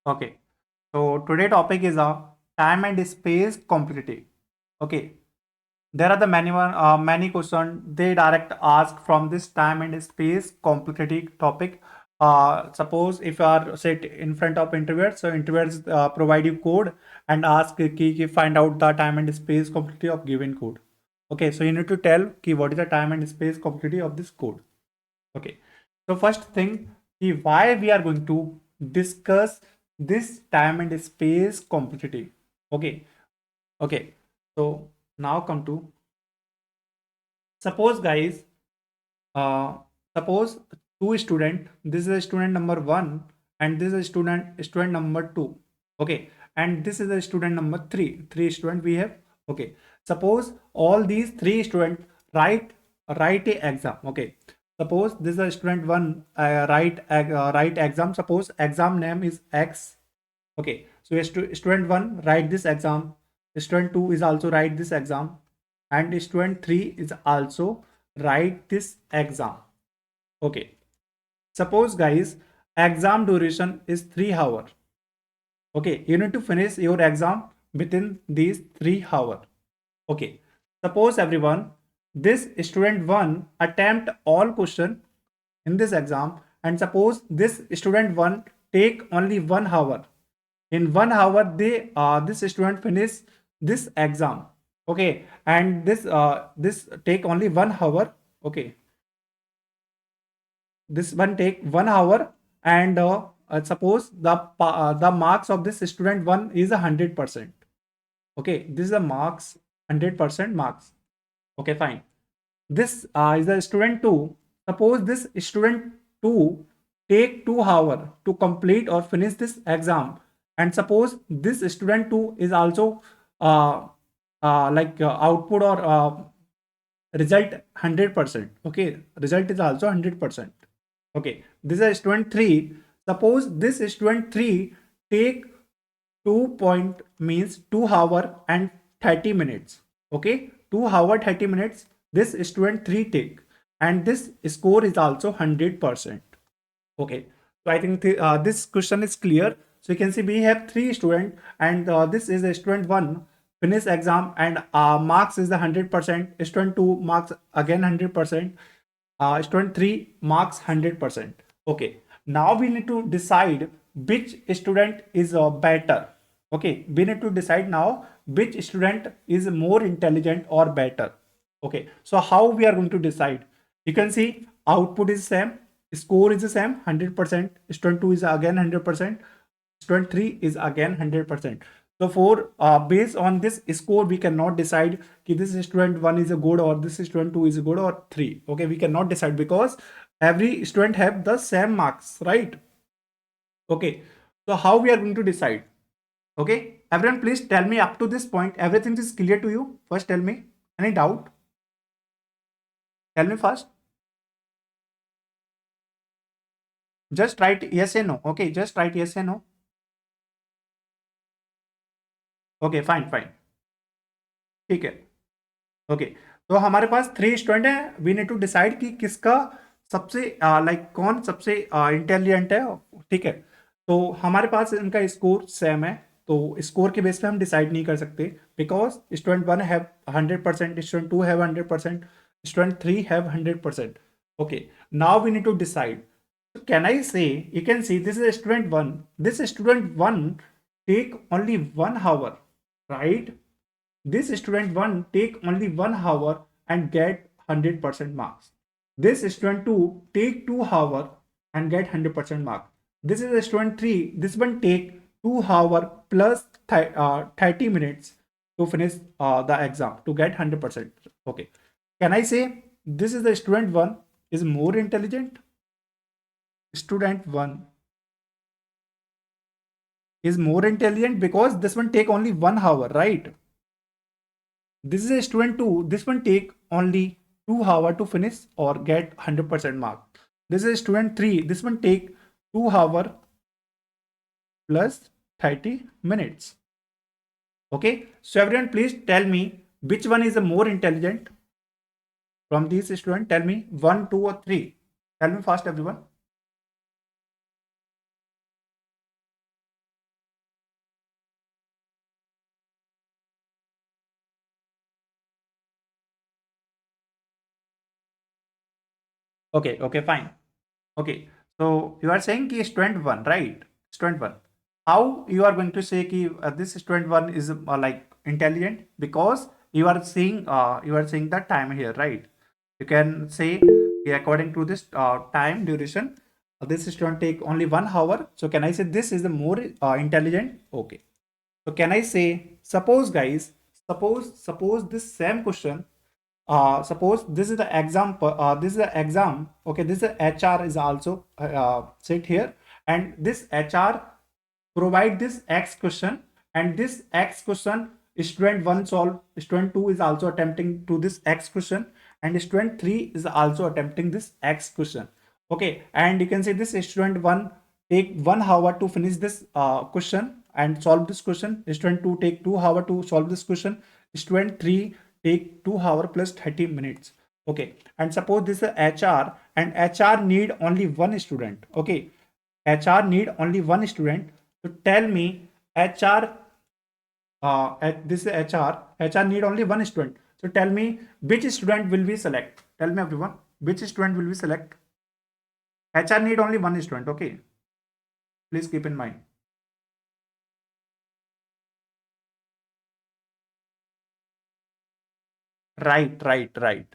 Okay, so today topic is time and space complexity. Okay, there are the many questions they direct ask from this time and space complexity topic. Suppose if you are sit in front of interviewers, so interviewers provide you code and ask find out the time and space complexity of given code. Okay, so you need to tell what is the time and space complexity of this code. Okay, so first thing, why we are going to discuss this time and space complexity. Okay, okay. So now come to suppose guys, uh, suppose two student. This is a student number one, and this is a student number two. Okay, and this is a student number three. Three student we have. Okay, suppose all these three students write a exam. Okay, suppose this is a student one write exam. Suppose exam name is X. Okay, so student one write this exam. Student two is also write this exam, and student three is also write this exam. Okay, suppose guys, exam duration is 3 hours. Okay, you need to finish your exam within these 3 hours. Okay, suppose everyone, this student one attempt all question in this exam, and suppose this student one take only 1 hour. In 1 hour, this student finish this exam. Okay, and this take only 1 hour. Okay, this one take 1 hour, and suppose the marks of this student one is 100%. Okay, this is the marks, 100% marks. Okay, fine. This is the student 2. Suppose this student 2 take 2 hours to complete or finish this exam, and suppose this student 2 is also output or result 100%. Okay, result is also 100%. Okay, this is student 3. Suppose this student 3 take 2 point means 2 hour and 30 minutes. Okay, 2 hour 30 minutes this student 3 take, and this score is also 100%. Okay, so I think this question is clear. So you can see we have three students, and this is a student one finish exam, and marks is the 100%. Student two marks again 100%. Student three marks 100%. Okay, now we need to decide which student is better. Okay, we need to decide now which student is more intelligent or better. Okay, so how we are going to decide? You can see output is same, score is the same 100%. Student 2 is again 100%. Student 3 is again 100%. So for based on this score, we cannot decide if this student 1 is a good or this student 2 is a good or 3. Okay, we cannot decide because every student have the same marks, right? Okay, so how we are going to decide? Okay, everyone please tell me up to this point everything is clear to you. First tell me, any doubt? Tell me first. Just write yes and no. Okay, just write yes and no. Okay fine fine, ठीक है। Okay, तो हमारे पास three student है, we need to decide कि किसका सबसे कौन सबसे इंटेलिजेंट है। ठीक है, तो हमारे पास इनका स्कोर सेम है, तो स्कोर के बेस पे हम डिसाइड नहीं कर सकते because student one have 100%, student two have 100%, student three have 100%। Okay, now we need to decide. Can I say, you can see this is student 1. This student 1 take only 1 hour, right? This student 1 take only 1 hour and get 100% marks. This student 2 take 2 hour and get 100% mark. This is a student 3. This one take 2 hour plus 30 minutes to finish the exam to get 100%. Okay. Can I say this is the student 1 is more intelligent? Student 1 is more intelligent because this one take only 1 hour, right? This is a student 2. This one take only 2 hours to finish or get 100% mark. This is a student 3. This one take 2 hours plus 30 minutes. Okay, so everyone please tell me which one is the more intelligent from these students. Tell me 1, 2 or 3. Tell me fast everyone. Okay, okay, fine. Okay, so you are saying ki student one, right? Student one. How you are going to say ki this student one is like intelligent? Because you are seeing the time here, right? You can say according to this time duration, this student take only 1 hour. So can I say this is the more intelligent? Okay. So can I say, suppose guys, suppose this same question, suppose this is the example, this is the exam, okay, this is HR is also sit here, and this HR provide this X question, and this X question student 1 solve, student 2 is also attempting to this X question, and student 3 is also attempting this X question. Okay, and you can see this student 1 take 1 hour to finish this question and solve this question. Student 2 take 2 hour to solve this question. Student 3 take 2 hour plus 30 minutes. Okay, and suppose this is HR, and HR need only one student. Okay, HR need only one student. So tell me, HR, this is HR need only one student. So tell me, which student will we select? Tell me everyone, which student will we select? HR need only one student, okay? Please keep in mind. Right, right, right.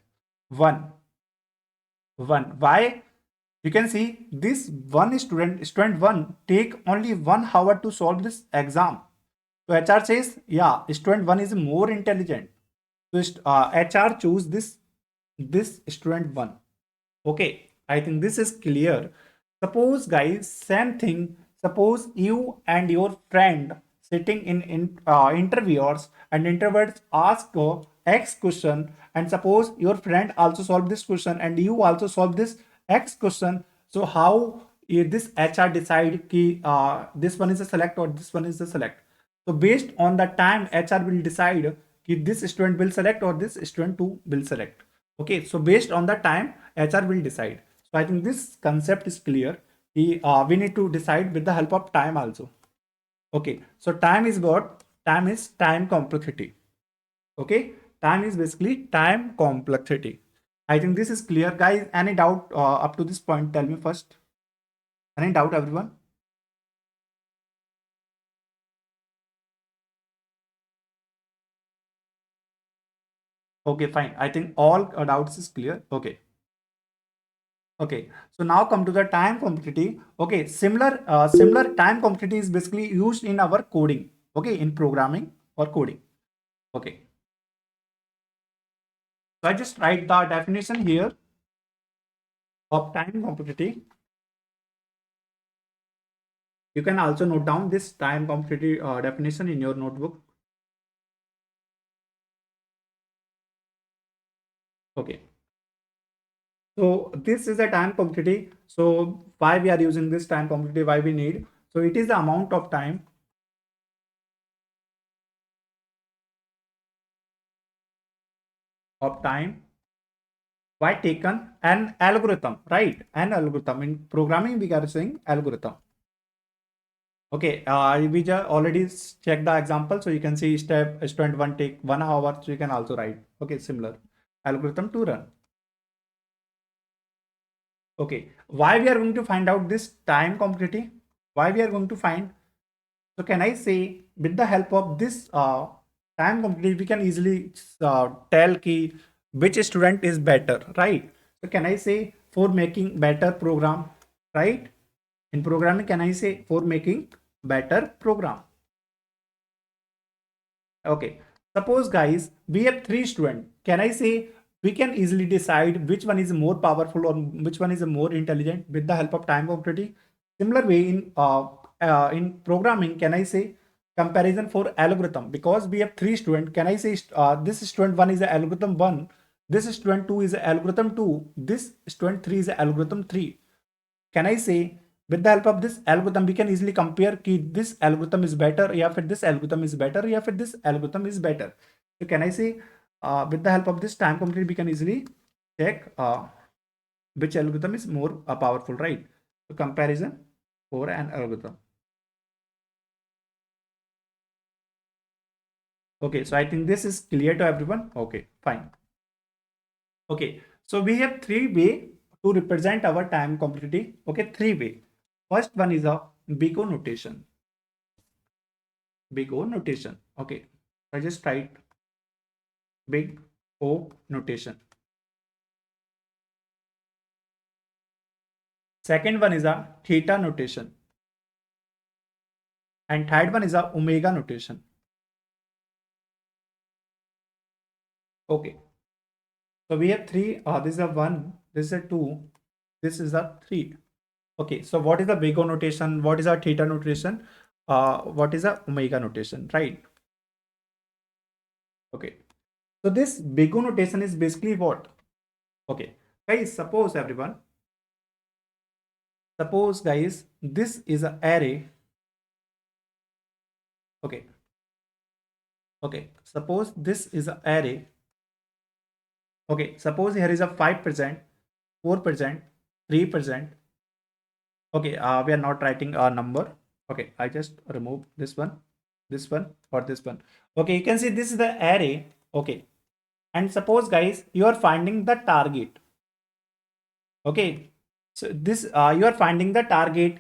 One, one. Why? You can see this one student, student one, take only 1 hour to solve this exam. So HR says, yeah, student one is more intelligent. So HR choose this student one. Okay, I think this is clear. Suppose guys, same thing. Suppose you and your friend sitting in interviewers, and interviewers ask X question, and suppose your friend also solve this question and you also solve this X question. So how this HR decide ki this one is a select or this one is a select? So based on the time, HR will decide if this student will select or this student too will select. Okay, so based on the time, HR will decide. So I think this concept is clear. We need to decide with the help of time also. Okay, so time is what? Time is time complexity. Okay, time is basically time complexity. I think this is clear, guys. Any doubt up to this point? Tell me first. Any doubt, everyone? Okay, fine. I think all doubts is clear. Okay. Okay, so now come to the time complexity. Okay, similar time complexity is basically used in our coding. Okay, in programming or coding. Okay, so I just write the definition here of time complexity. You can also note down this time complexity definition in your notebook. Okay, so this is a time complexity. So why we are using this time complexity? Why we need? So it is the amount of time why taken an algorithm, right? An algorithm in programming we are saying algorithm. Okay, we just already checked the example, so you can see step student one take 1 hour, so you can also write. Okay, similar algorithm to run. Okay, why we are going to find out this time complexity? Why we are going to find? So can I say with the help of this time complexity, we can easily tell ki which student is better, right? So can I say for making better program, right? In programming, can I say for making better program? Okay. Suppose guys, we have three students. Can I say we can easily decide which one is more powerful or which one is more intelligent with the help of time complexity? Similar way in programming, can I say comparison for algorithm? Because we have three students, can I say this student one is a algorithm one, this student two is a algorithm two, this student three is a algorithm three. Can I say with the help of this algorithm we can easily compare कि this algorithm is better या फिर this algorithm is better या फिर this algorithm is better. So can I say with the help of this time complexity we can easily check which algorithm is more powerful, right? So comparison for an algorithm. Okay, so I think this is clear to everyone. Okay, fine. Okay, so we have three way to represent our time complexity. Okay, three way. First one is a big O notation. Big O notation. Okay, I just write big O notation. Second one is a theta notation. And third one is a omega notation. Okay. So we have three. This is a one. This is a two. This is a three. Okay. So what is the big O notation? What is our theta notation? What is the omega notation? Right. Okay. So this big O notation is basically what? Okay. Guys, suppose everyone. Suppose guys, this is an array. Okay. Okay. Suppose this is an array. Okay. Suppose here is a 5%, 4%, 3%. Okay, we are not writing a number. Okay, I just remove this one, or this one. Okay, you can see this is the array. Okay, and suppose guys, you are finding the target. Okay, so this you are finding the target.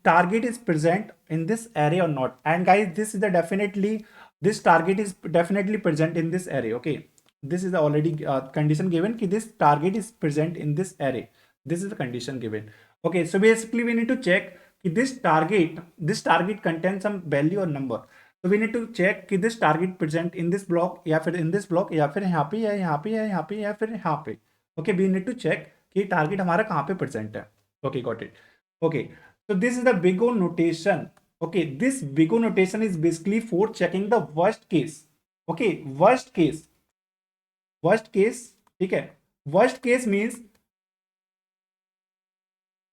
Target is present in this array or not? And guys, this is the definitely, this target is definitely present in this array. Okay, this is the already condition given. This target is present in this array. This is the condition given. Okay, so basically we need to check this target contains some value or number. So we need to check कि this target present in this block या फिर in this block या फिर यहाँ पे या यहाँ पे या यहाँ पे या फिर यहाँ पे. Okay, we need to check कि target हमारा कहाँ पे present है. Okay, got it. Okay, so this is the big O notation. Okay, this big O notation is basically for checking the worst case. Okay, worst case. ठीक है. Worst case means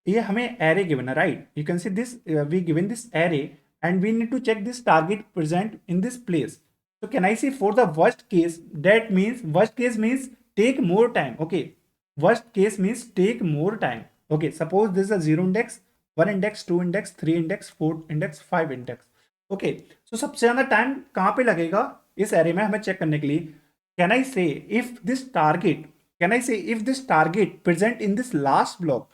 ये हमें array given है, right? You can see this, we given this array and we need to check this target present in this place. So can I say for the worst case, that means worst case means take more time. Okay, worst case means take more time. Okay, suppose this is a 0 index, 1 index, 2 index, 3 index, 4 index, 5 index. Okay, so सबसे ज़्यादा time कहाँ पे लगेगा इस array में हमें check करने के लिए? Can I say if this target present in this last block,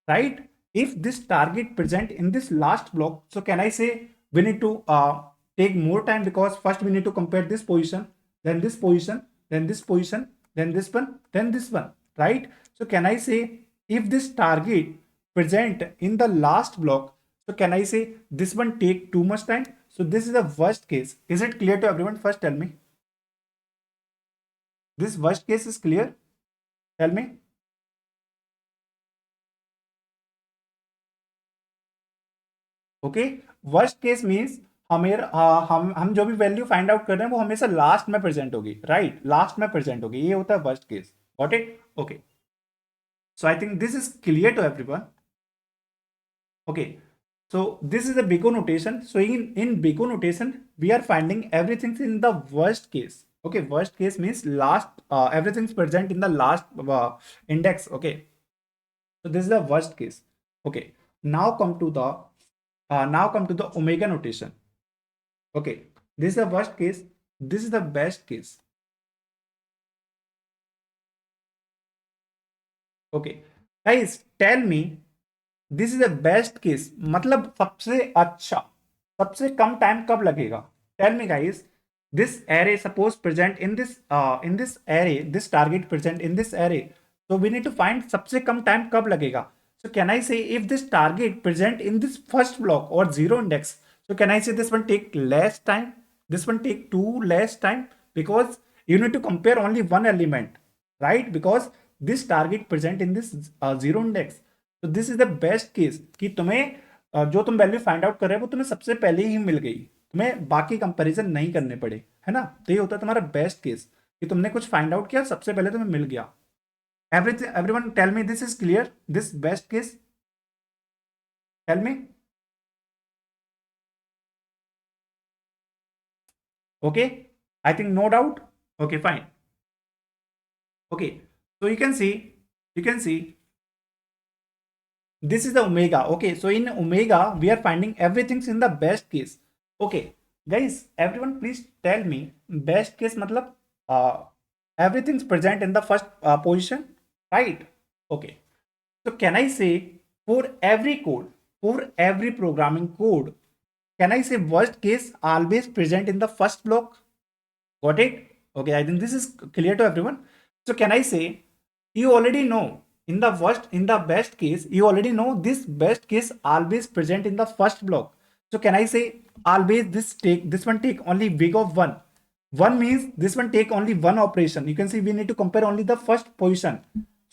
right? If this target present in this last block, so can I say we need to take more time, because first we need to compare this position, then this position, then this position, then this one, then this one, right? So can I say if this target present in the last block, so can I say this one take too much time? So this is the worst case. Is it clear to everyone? First tell me. This worst case is clear? Tell me. Okay, worst case means हम जो भी value find out कर रहे हैं वो हमेशा last में present होगी, राइट? लास्ट में प्रेजेंट होगी, ये होता है worst case. Got it? Okay, so I think this is clear to everyone. ओके, so this is the big O notation. So in big O notation we are finding everything in the worst case. Okay, worst case means last, everything's present in the last index. Okay, so this is the worst case. Okay, now come to the omega notation. Okay, this is the worst case, this is the best case. Okay guys, tell me, this is the best case मतलब सबसे अच्छा, सबसे कम time कब लगेगा? Tell me guys, this array suppose present in this array, this target present in this array, so we need to find सबसे कम time कब लगेगा. So can I say if this target present in this first block or 0 index, so can I say this one take less time, this one take too less time, because you need to compare only one element, right? Because this target present in this 0 index. तो this is the best case कि तुम्हें जो तुम value find out कर रहे हो वो तुम्हें सबसे पहले ही मिल गई, तुम्हें बाकी कंपैरिजन नहीं करने पड़े, है ना? तो ये होता है तुम्हारा बेस्ट केस कि तुमने कुछ फाइंड आउट किया, सबसे पहले तुम्हें मिल गया. Everyone tell me this is clear, this best case? Tell me. Okay, I think no doubt. Okay fine. Okay, so you can see this is the omega. Okay, so in omega we are finding everything in the best case. Okay guys, everyone please tell me, best case matlab everything's present in the first position, right? Okay. So can I say for every code, for every programming code, can I say worst case always present in the first block? Got it? Okay, I think this is clear to everyone. So can I say you already know in the best case, you already know this best case always present in the first block. So can I say always this one take only big of one. One means this one take only one operation. You can see we need to compare only the first position.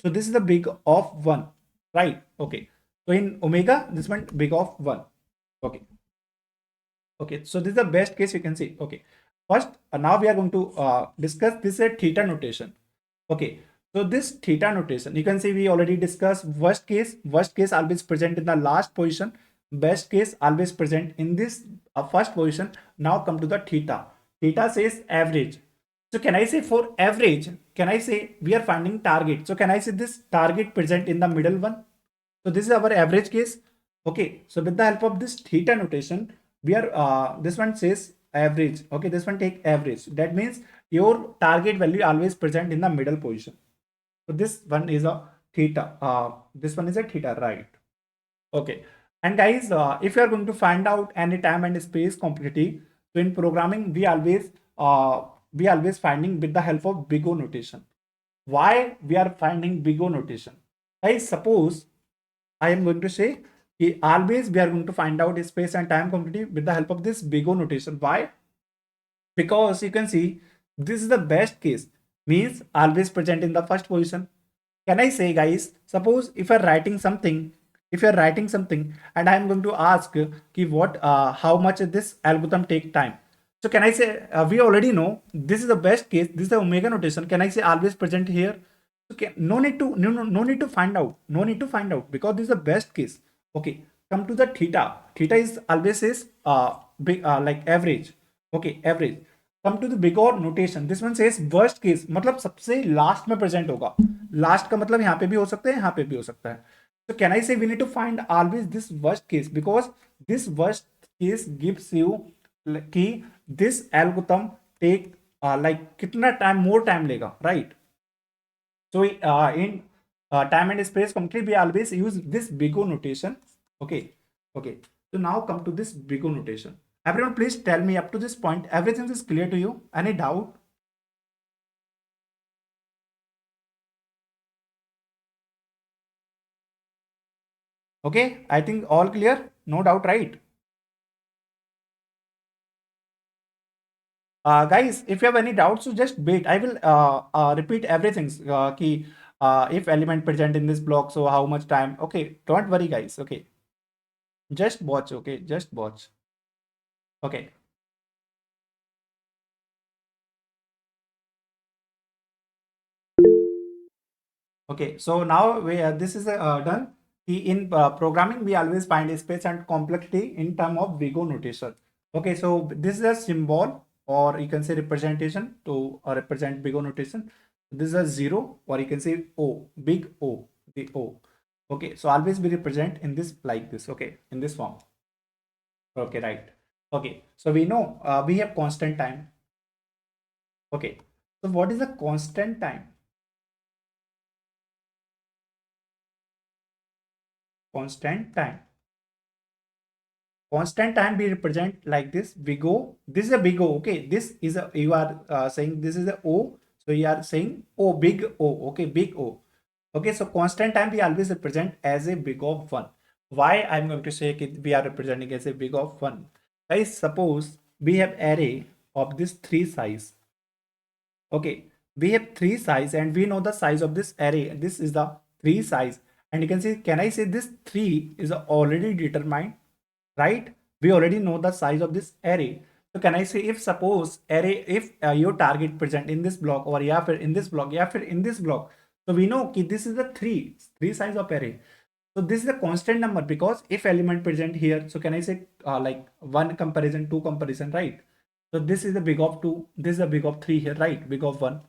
So this is the big of one, right? Okay. So in omega, this one big of one. Okay. Okay, so this is the best case you can see. Okay, first now we are going to discuss this theta notation. Okay, so this theta notation, you can see we already discussed worst case. Worst case always present in the last position. Best case always present in this first position. Now come to the theta. Theta says average. So can I say for average, can I say we are finding target. So can I say this target present in the middle one? So this is our average case. Okay, so with the help of this theta notation, we are this one says average. Okay, this one take average. That means your target value always present in the middle position. So this one is a theta. This one is a theta, right? Okay. And guys, if you are going to find out any time and space complexity, so in programming we always finding with the help of big O notation. Why we are finding big O notation? Guys, suppose I am going to say always we are going to find out space and time complexity with the help of this big O notation. Why? Because you can see this is the best case, means always present in the first position. Can I say guys, suppose if you're writing something, if you're writing something and I'm going to ask ki what how much this algorithm take time. So can I say we already know this is the best case, this is the omega notation. Can I say always present here? Okay, no need to no need to find out, no need to find out, because this is the best case. Okay, come to the theta. Theta is always is big like average. Okay, average. Come to the big और notation. This one says worst case, मतलब सबसे last में present होगा. Last का मतलब यहाँ पे भी हो सकता है, यहाँ पे भी हो सकता है. So can I say we need to find always this worst case, because this worst case gives you कि this algorithm take like कितना time more time लेगा, right? So in time and space completely we always use this big O notation. Okay, okay. So now come to this big O notation. Everyone, please tell me up to this point, everything is clear to you? Any doubt? Okay, I think all clear. No doubt, right? Guys, if you have any doubts, so just wait. I will repeat everything. If element present in this block, so how much time? Okay, don't worry, guys. Okay, just watch. Okay, just watch. Okay. Okay, so now this is done. In programming, we always find space and complexity in term of big O notation. Okay, so this is a symbol, or you can say representation to represent big O notation. This is a zero, or you can say O, big O, the O. Okay, so always we represent in this like this. Okay, in this form. Okay, right. Okay, so we know we have constant time. Okay, so what is the constant time? Constant time. Constant time we represent like this big O. This is a big O. Okay, this is a, you are saying this is a O, so you are saying O, big O. Okay, big O. Okay, so constant time we always represent as a big of 1. Why I'm going to say we are representing as a big of 1? Guys, suppose we have array of this 3 size. Okay, we have 3 size and we know the size of this array. This is the 3 size, and you can see, can I say this 3 is already determined, right? We already know the size of this array. So can I say if suppose array, if your target present in this block, or yeah, in this block, yeah, in this block, so we know कि this is the 3 size of array. So this is a constant number, because if element present here, so can I say like 1 comparison, 2 comparison, right? So this is the big of 2, this is the big of 3 here, right? Big of 1.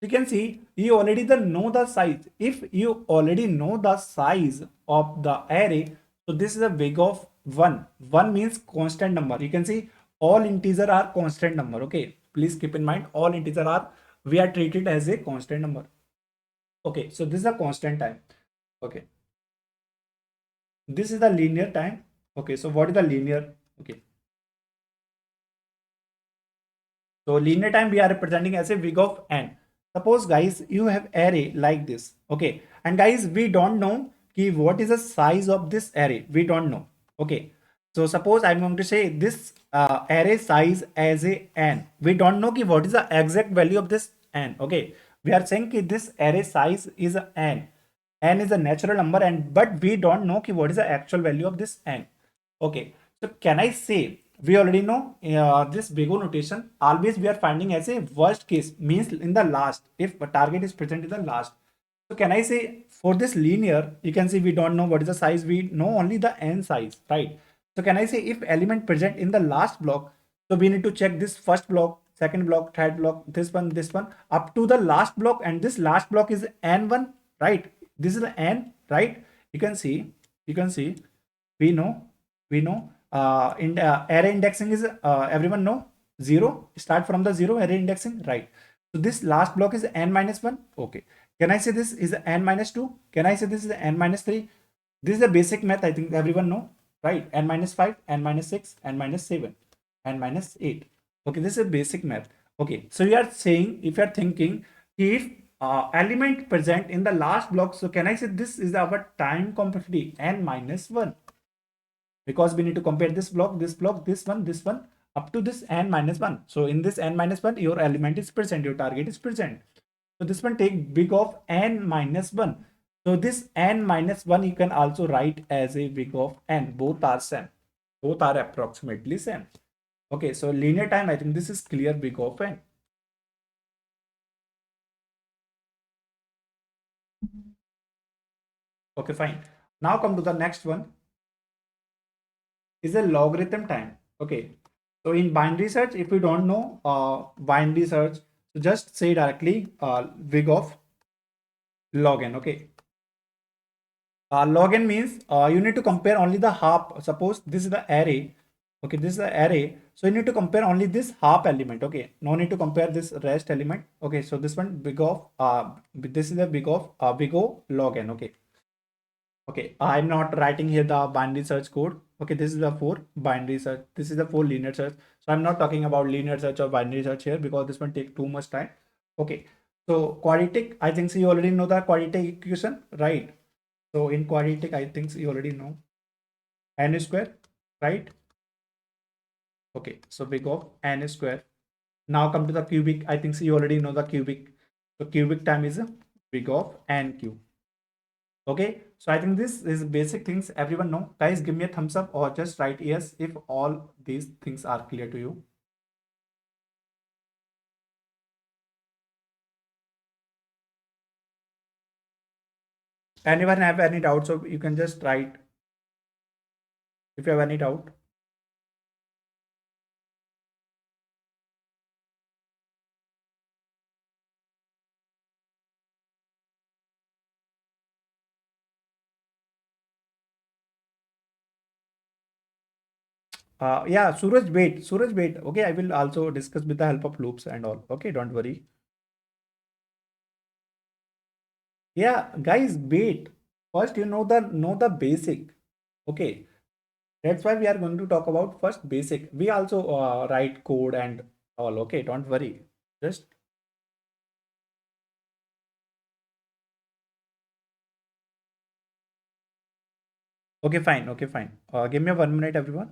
You can see you already know the size. If you already know the size of the array, so this is a big of 1. 1 means constant number. You can see all integer are constant number. Okay, please keep in mind all integer are, we are treated as a constant number. Okay, so this is a constant time. Okay, this is the linear time. Okay, so what is the linear? Okay, so linear time we are representing as a big of n. Suppose guys you have array like this. Okay, and guys we don't know ki what is the size of this array, we don't know. Okay, so suppose I'm going to say this array size as a n, we don't know ki what is the exact value of this n. Okay, we are saying ki this array size is a n. N is a natural number, and but we don't know ki what is the actual value of this n. Okay, so can I say we already know this big O notation always we are finding as a worst case, means in the last, if a target is present in the last. So can I say for this linear, you can see we don't know what is the size, we know only the n size, right? So can I say if element present in the last block, so we need to check this first block, second block, third block, this one, up to the last block, and this last block is n1, right? This is the n, right? You can see, we know, in array indexing is everyone know 0, start from the 0 array indexing, right? So this last block is n minus 1. Okay, can I say this is n minus 2? Can I say this is n minus 3? This is the basic math, I think everyone know, right? N minus 5, n minus 6, n minus 7, n minus 8. Okay, this is a basic math. Okay, so you are saying, if you are thinking, if element present in the last block, so can I say this is our time complexity n minus 1, because we need to compare this block, this one up to this n minus 1. So in this n minus 1 your element is present, your target is present. So this one take big of n minus 1. So this n minus 1 you can also write as a big of n. Both are same, both are approximately same. Okay, so linear time, I think this is clear, big of n. Okay, fine. Now come to the next one, is a logarithm time. Okay, so in binary search, if you don't know binary search, so just say directly big of log n. Okay, log n means you need to compare only the half. Suppose this is the array. Okay, this is the array, so you need to compare only this half element. Okay, no need to compare this rest element. Okay, so this one big of this is the big O log n. Okay, okay, I'm not writing here the binary search code. Okay, this is the for binary search, this is the for linear search. So I'm not talking about linear search or binary search here, because this one take too much time. Okay, so quadratic, I think so you already know the quadratic equation, right? So in quadratic, I think so you already know n square, right? Okay, so big of n square. Now come to the cubic, I think so you already know the cubic. So cubic time is a big of n cube. Okay, so I think this is basic things everyone know. Guys, give me a thumbs up or just write yes if all these things are clear to you. Anyone have any doubts, so you can just write if you have any doubt. Yeah, Suraj wait. Okay, I will also discuss with the help of loops and all. Okay, don't worry. Yeah, guys, wait. First, you know the basic. Okay, that's why we are going to talk about first basic. We also write code and all. Okay, don't worry. Just okay, fine. Okay, fine. Give me 1 minute, everyone.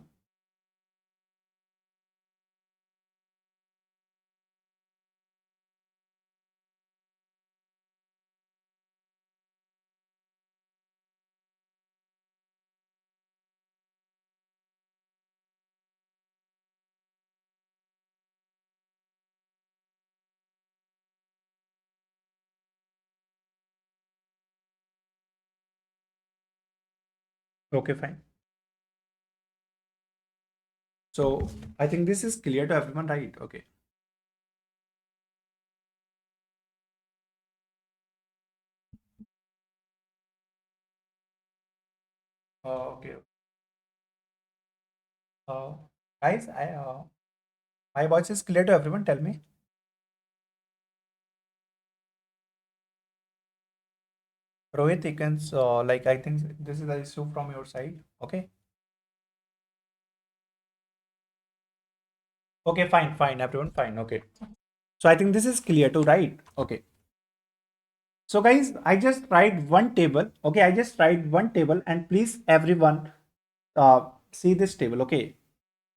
Okay, fine. So I think this is clear to everyone, right? Okay. Okay. Uh, guys, my voice is clear to everyone. Tell me. Rohit, you can, like, I think this is the issue from your side. Okay. Okay, fine, fine, everyone, fine. Okay. So I think this is clear to right. Okay. So guys, I just write one table. Okay, I just write one table and please everyone see this table. Okay.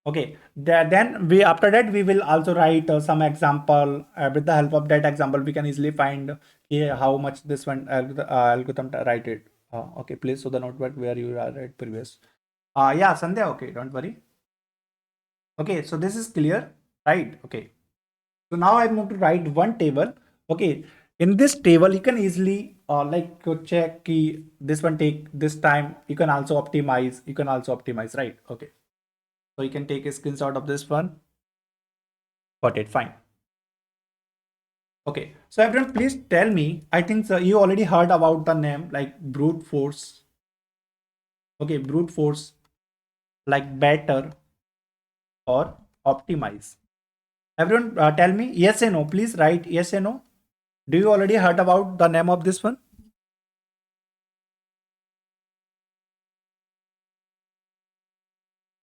Okay. Then we after that we will also write some example. With the help of that example, we can easily find how much this one algorithm write it. Okay, please show the notebook where you are at previous. Yeah, Sandhya. Okay, don't worry. Okay, so this is clear, right? Okay. So now I'm going to write one table. Okay. In this table, you can easily like go check key. This one take this time. You can also optimize. You can also optimize, right? Okay. So you can take a screenshot of this one. Got it. Fine. Okay. So everyone, please tell me. I think you already heard about the name like brute force. Okay, brute force, like better or optimize. Everyone, tell me yes and no. Please write yes and no. Do you already heard about the name of this one?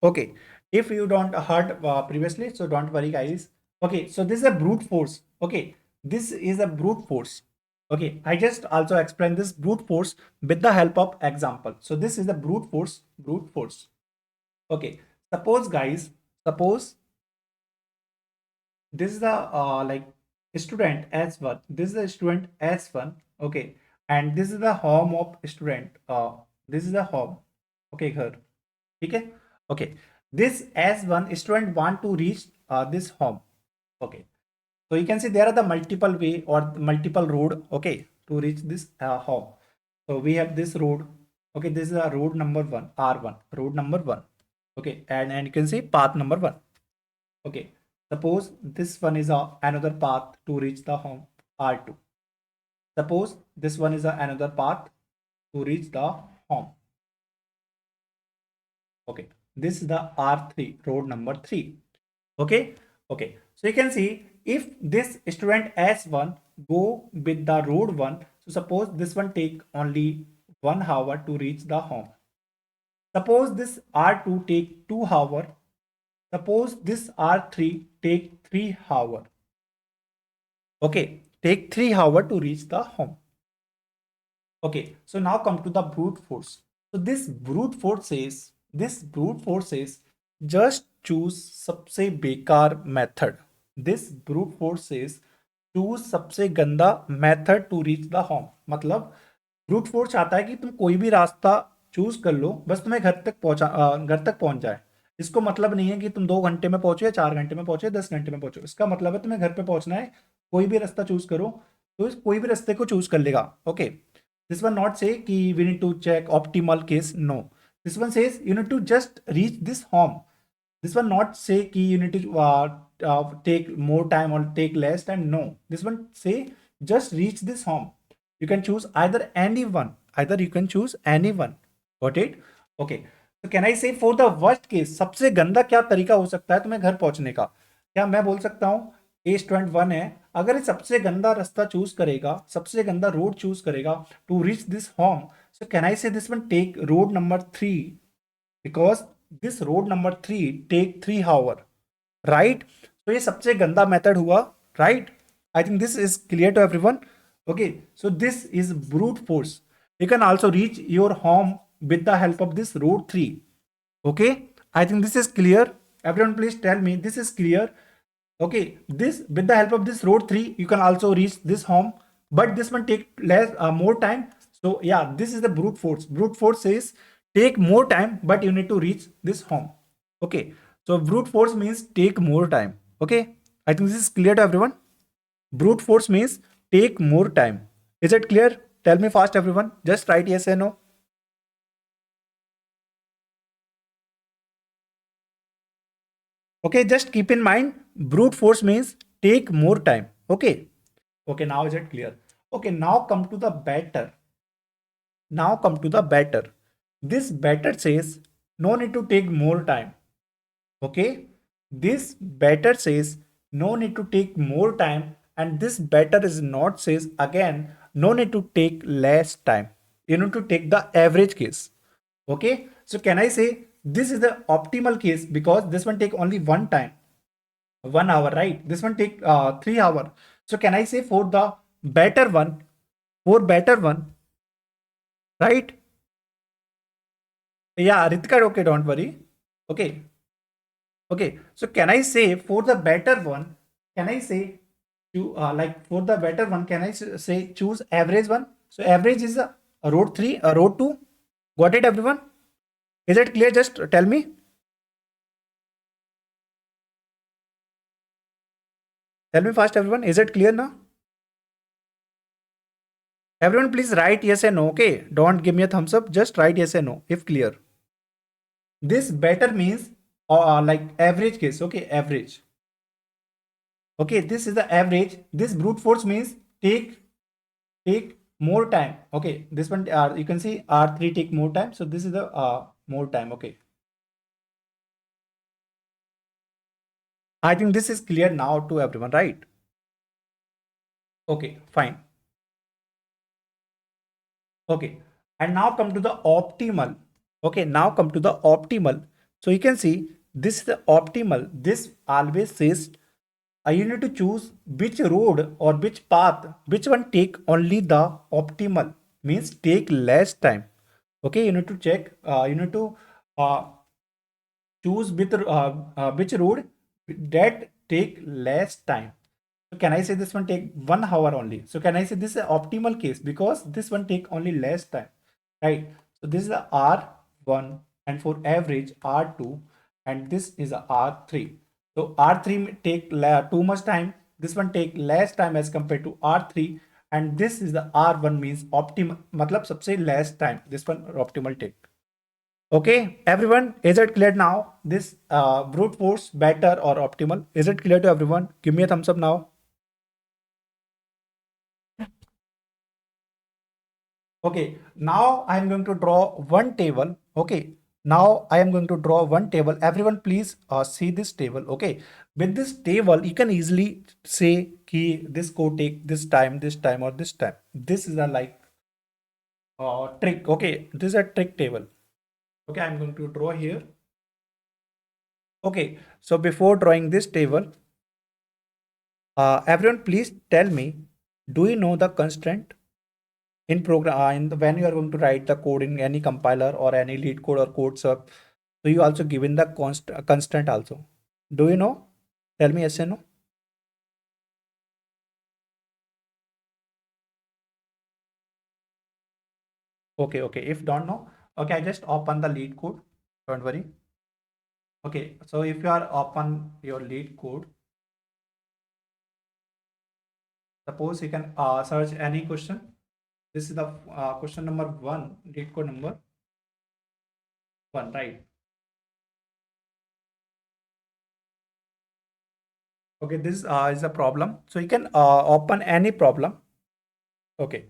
Okay. If you don't heard previously, so don't worry, guys. Okay. So this is a brute force. Okay. This is a brute force. Okay. I just also explained this brute force with the help of example. So this is the brute force. Brute force. Okay. Suppose, guys. Suppose this is the like student S1. This is the student S1. Okay. And this is the home of student. This is the home. Okay, here. Okay. Okay. This S1 student want to reach this home. Okay. So you can see there are the multiple way or multiple road. Okay. To reach this home. So we have this road. Okay. This is a road number one, R1. Road number one. Okay. And you can see path number one. Okay. Suppose this one is another path to reach the home, R2. Suppose this one is another path to reach the home. Okay. This is the R3, road number 3. Okay. Okay. So you can see if this student S1 go with the road 1. So suppose this one take only 1 hour to reach the home. Suppose this R2 take 2 hour. Suppose this R3 take 3 hour. Okay, take 3 hours to reach the home. Okay, so now come to the brute force. So this brute force says just choose सबसे बेकार method. This brute force says choose सबसे गंदा method to reach the home. मतलब brute force चाहता है कि तुम कोई भी रास्ता चूज कर लो, बस तुम्हें घर तक पहुंच जाए। इसको मतलब नहीं है कि तुम 2 घंटे में पहुंचो या 4 घंटे में पहुंचो या 10 घंटे में पहुंचो। इसका मतलब है तुम्हें घर पे पहुंचना है, कोई भी रास्ता चूज करो तो इस कोई भी रास्ते को चूज कर लेगा। Okay, this one not say कि we need to check optimal case, no, this one says you need to just reach this home. This one not say कि you need to take more time or take less time. No, this one say just reach this home. You can choose either anyone. Either you can choose anyone. Got it? Okay. So can I say for the worst case सबसे गंदा क्या तरीका हो सकता है तुम्हें घर पहुंचने का? क्या मैं बोल सकता हूँ ए स्टूडेंट वन है, अगर ये सबसे गंदा रास्ता चूज करेगा, सबसे गंदा रोड चूज करेगा to reach this home, so can I say this one take road number 3 because this road number 3 take 3 hour, right? So ये सबसे गंदा मेथड हुआ, right? I think this is clear to everyone. Okay, so this is brute force. You can also reach your home with the help of this road 3. Okay, I think this is clear. Everyone please tell me this is clear. Okay, this with the help of this road 3 you can also reach this home, but this one take less more time. So yeah, this is the brute force. Brute force says take more time but you need to reach this home. Okay, so brute force means take more time. Okay, I think this is clear to everyone. Brute force means take more time. Is it clear? Tell me fast everyone, just write yes or no. Okay, just keep in mind brute force means take more time. Okay. Okay, now is it clear? Okay, now come to the better. Now come to the better. This better says no need to take more time. Okay, this better says no need to take more time, and this better is not says again no need to take less time. you need to take the average case. Okay, so can I say this is the optimal case because this one take only one time, 1 hour, right? This one take 3 hour. So can I say for better one, right? Yeah, Ritika, okay, don't worry. Okay, okay. So can I say for the better one, can I say like for the better one, can I say choose average one? So average is a road 3, a road 2. Got it, everyone? Is it clear? Just tell me. Tell me fast, everyone. Is it clear now? Everyone, please write yes and no. Okay. Don't give me a thumbs up. Just write yes and no if clear. This better means like average case. Okay. Average. Okay. This is the average. This brute force means take more time. Okay. This one, you can see R3 take more time. So this is the more time. Okay. I think this is clear now to everyone, right? Okay. Fine. Okay. And now come to the optimal. Okay, now come to the optimal. So you can see this is the optimal. This always says you need to choose which road or which path, which one take only the optimal, means take less time. Okay, you need to check, you need to uh, choose which road that take less time. So can I say this one take 1 hour only? So can I say this is an optimal case because this one take only less time, right? So this is the R1 and for average R2 and this is a R3. So R3 take too much time. This one take less time as compared to R3 and this is the R1 means optimal मतलब सबसे less time. This one optimal take. Okay, everyone, is it clear now? This brute force better or optimal? Is it clear to everyone? Give me a thumbs up now. Okay, now I am going to draw one table. Okay, now I am going to draw one table. Everyone, please see this table. Okay, with this table, you can easily say कि this code take this time, or this time. This is a like trick. Okay, this is a trick table. Okay, I'm going to draw here. Okay, so before drawing this table, everyone, please tell me, do you know the constraint in program when you are going to write the code in any compiler or any lead code or code sub? So you also given the constant also. Do you know? Tell me yes or no. Okay, okay. If don't know, okay, I just open the lead code. Don't worry. Okay, so if you are open your lead code, suppose you can search any question. This is the question number one, lead code number one, right? Okay, this is a problem. So you can open any problem. Okay.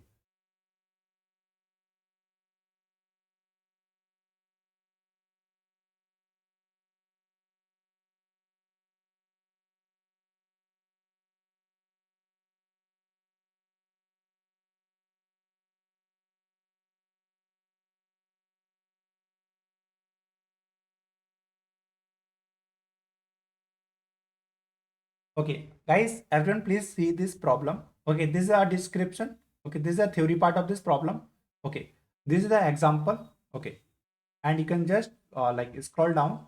Okay, guys, everyone, please see this problem. Okay, this is a description. Okay, this is a theory part of this problem. Okay, this is the example. Okay, and you can just like scroll down.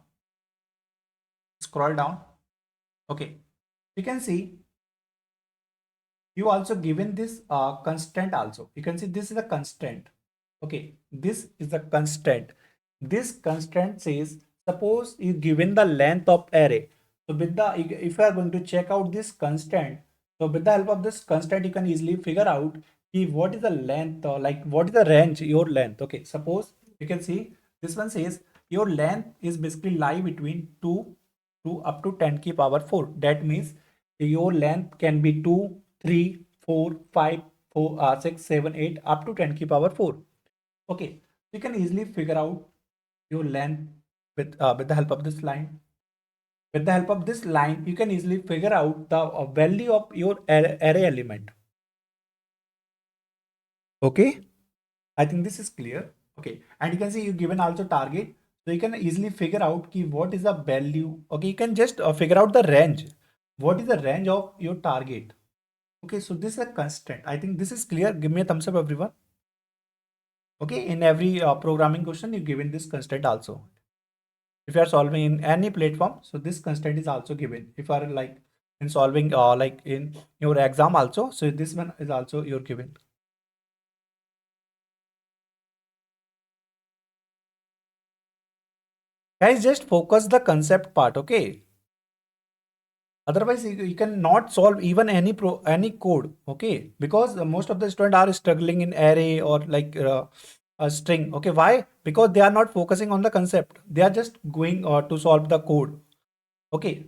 Okay, you can see you also given this constraint also. You can see this is a constraint. Okay, this is a constraint. This constraint says suppose you given the length of array. So with the if you are going to check out this constraint, so with the help of this constraint you can easily figure out what is the length or like what is the range your length. Okay, suppose you can see this one says your length is basically lie between 2 to up to 10 ki power 4. That means your length can be 2, 3, 4, 5, 4, 6, 7, 8 up to 10 ki power 4. Okay, you can easily figure out your length with the help of this line. With the help of this line, you can easily figure out the value of your array element. Okay. I think this is clear. Okay, and you can see you given also target, so you can easily figure out ki what is the value. Okay, you can just figure out the range. What is the range of your target? Okay, so this is a constant. I think this is clear. Give me a thumbs up, everyone. Okay, in every programming question, you given this constant also. If you are solving in any platform, so this constant is also given. If you are like in solving like in your exam also, so this one is also you're given. Guys, just focus the concept part, okay? Otherwise, you cannot solve even any code, okay? Because most of the students are struggling in array or like a string. Okay, why? Because they are not focusing on the concept. They are just going to solve the code. Okay,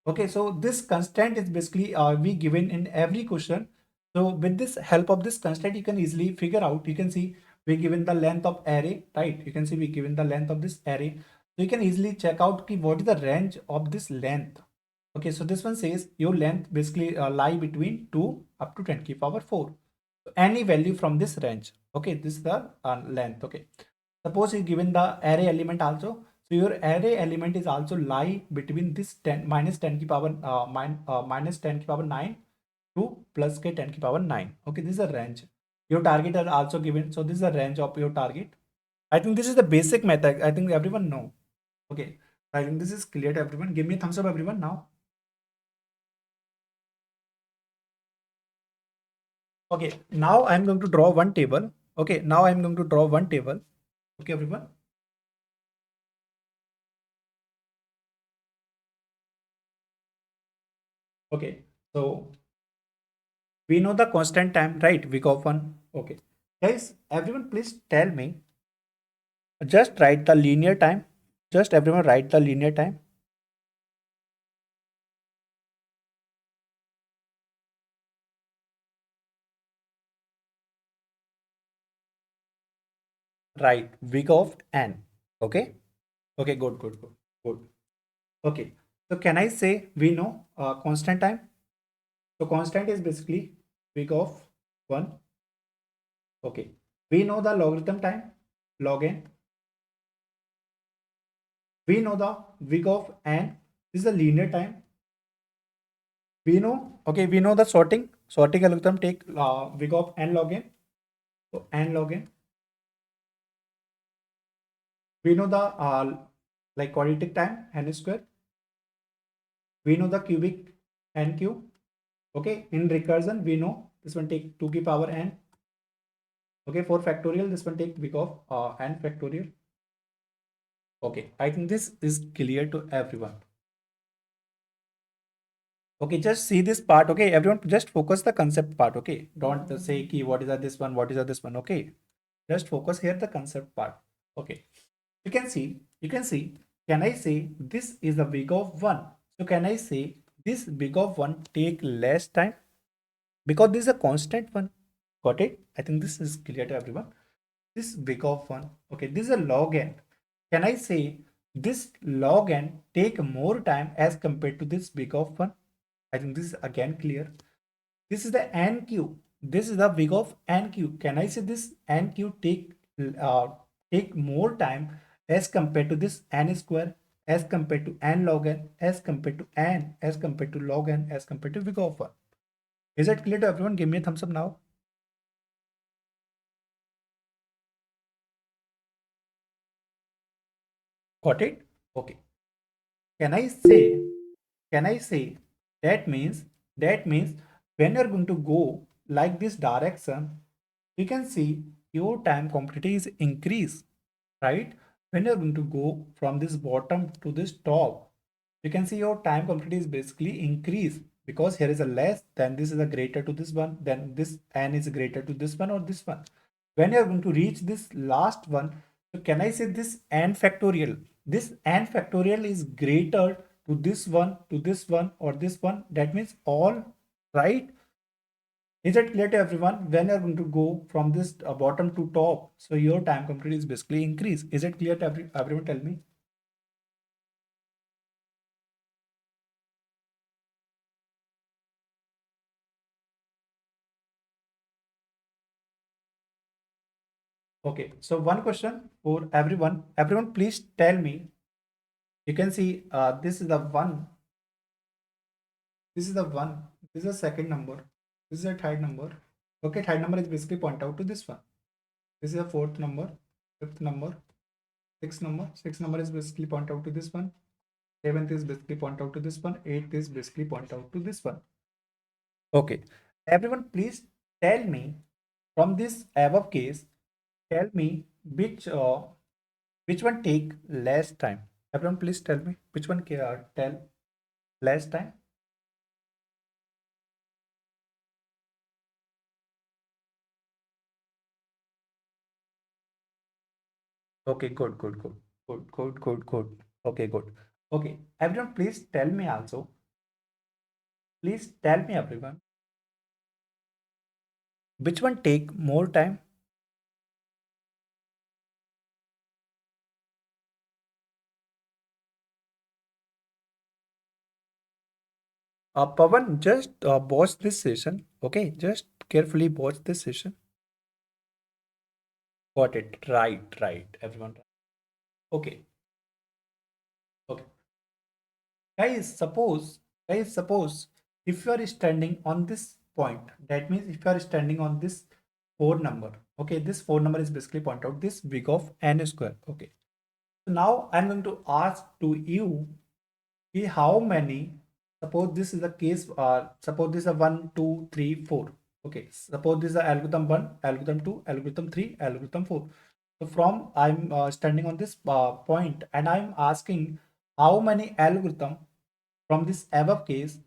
okay. So this constant is basically we given in every question. So with this help of this constant, you can easily figure out. You can see we given the length of array, right? You can see we given the length of this array. So you can easily check out ki what is the range of this length. Okay, so this one says your length basically lie between 2 up to 10 to the power 4. So any value from this range. Okay, this is the length. Okay, suppose you given the array element also. So your array element is also lie between this 10 minus 10 to the power minus 10 to the power 9 to plus k 10 to the power 9. Okay, this is a range. Your target are also given. So this is the range of your target. I think this is the basic method. I think everyone know. Okay, I think this is clear to everyone. Give me a thumbs up, everyone, now. Okay, now I'm going to draw one table. Okay, now I'm going to draw one table. Okay, everyone. Okay, so we know the constant time, right? Week of one. Okay, guys, everyone, please tell me. Just write the linear time. Just everyone write the linear time. Right, week of n. Okay, okay, good, good, good, good. Okay, so can I say we know constant time? So constant is basically week of one. Okay, we know the logarithm time, log n. We know the week of n is the linear time. We know, okay, we know the sorting algorithm take week of n log n. So n log n. We know the like quadratic time n square. We know the cubic n cube. Okay, in recursion we know this one take 2 to the power n. Okay, for factorial this one take week of n factorial. Okay, I think this is clear to everyone. Okay, just see this part. Okay, everyone, just focus the concept part. Okay, don't say key what is this one, what is this one. Okay, just focus here the concept part. Okay, you can see. Can I say this is a big of one? So can I say this big of one take less time because this is a constant one? Got it? I think this is clear to everyone. This big of one. Okay, this is a log n. Can I say this log n take more time as compared to this big of one? I think this is again clear. This is the n cube. This is the big of n cube. Can I say this n cube uh, take more time as compared to this n square, as compared to n log n, as compared to n, as compared to log n, as compared to big of 1? Is it clear to everyone? Give me a thumbs up now. Got it? Okay. Can I say, can I say that means when you're going to go like this direction, you can see your time complexity is increased, right? When you're going to go from this bottom to this top, you can see your time complexity is basically increased because here is a less, then this is a greater to this one, then this n is greater to this one or this one. When you're going to reach this last one, so can I say this n factorial? This n factorial is greater to this one, to this one, or this one. That means all, right? Is it clear to everyone? When you're going to go from this bottom to top, so your time complexity is basically increase. Is it clear to everyone? Tell me. Okay, so one question for everyone. Everyone, please tell me. You can see this is the one, this is the one, this is the second number, this is the third number. Okay, third number is basically point out to this one. This is the fourth number, fifth number, sixth number. Sixth number is basically point out to this one. Seventh is basically point out to this one. Eighth is basically point out to this one. Okay, everyone, please tell me from this above case. Tell me which one take less time. Everyone, please tell me which one can tell less time. Okay, good, good, good, good, good, good, good. Okay, good. Okay, everyone, please tell me also. Please tell me, everyone, which one take more time? Pawan, just watch this session. Okay, just carefully watch this session. Got it. Right, right, everyone. Okay, okay. Guys, suppose if you are standing on this point, that means if you are standing on this four number, okay, this four number is basically point out this big of n square. Okay. So now I'm going to ask to you how many, suppose this is the case, suppose this is a 1, 2, 3, 4. Okay, suppose this is a algorithm 1, algorithm 2, algorithm 3, algorithm 4. So from I'm standing on this point and I'm asking how many algorithm from this above case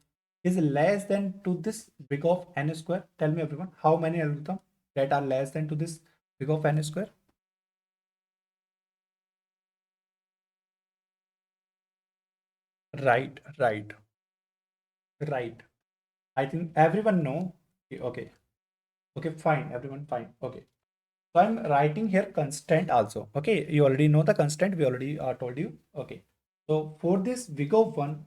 is less than to this big of n square. Tell me, everyone, how many algorithm that are less than to this big of n square? Right, right, right. I think everyone know. Okay, okay, okay, fine, everyone, fine. Okay. So I'm writing here constant also. Okay, you already know the constant. We already told you. Okay. So for this big of one,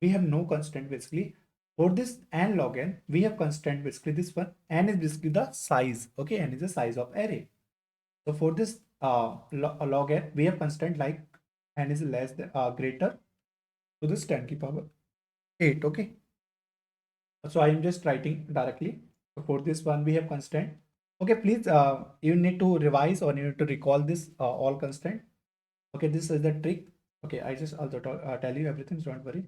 we have no constant basically. For this n log n, we have constant basically this one. N is basically the size. Okay, n is the size of array. So for this log n, we have constant like n is less than greater to this 10 ki power 8. Okay. So I am just writing directly. So for this one, we have constant. Okay, please, you need to revise or you need to recall this all constant. Okay, this is the trick. Okay, I just also tell you everything, so don't worry.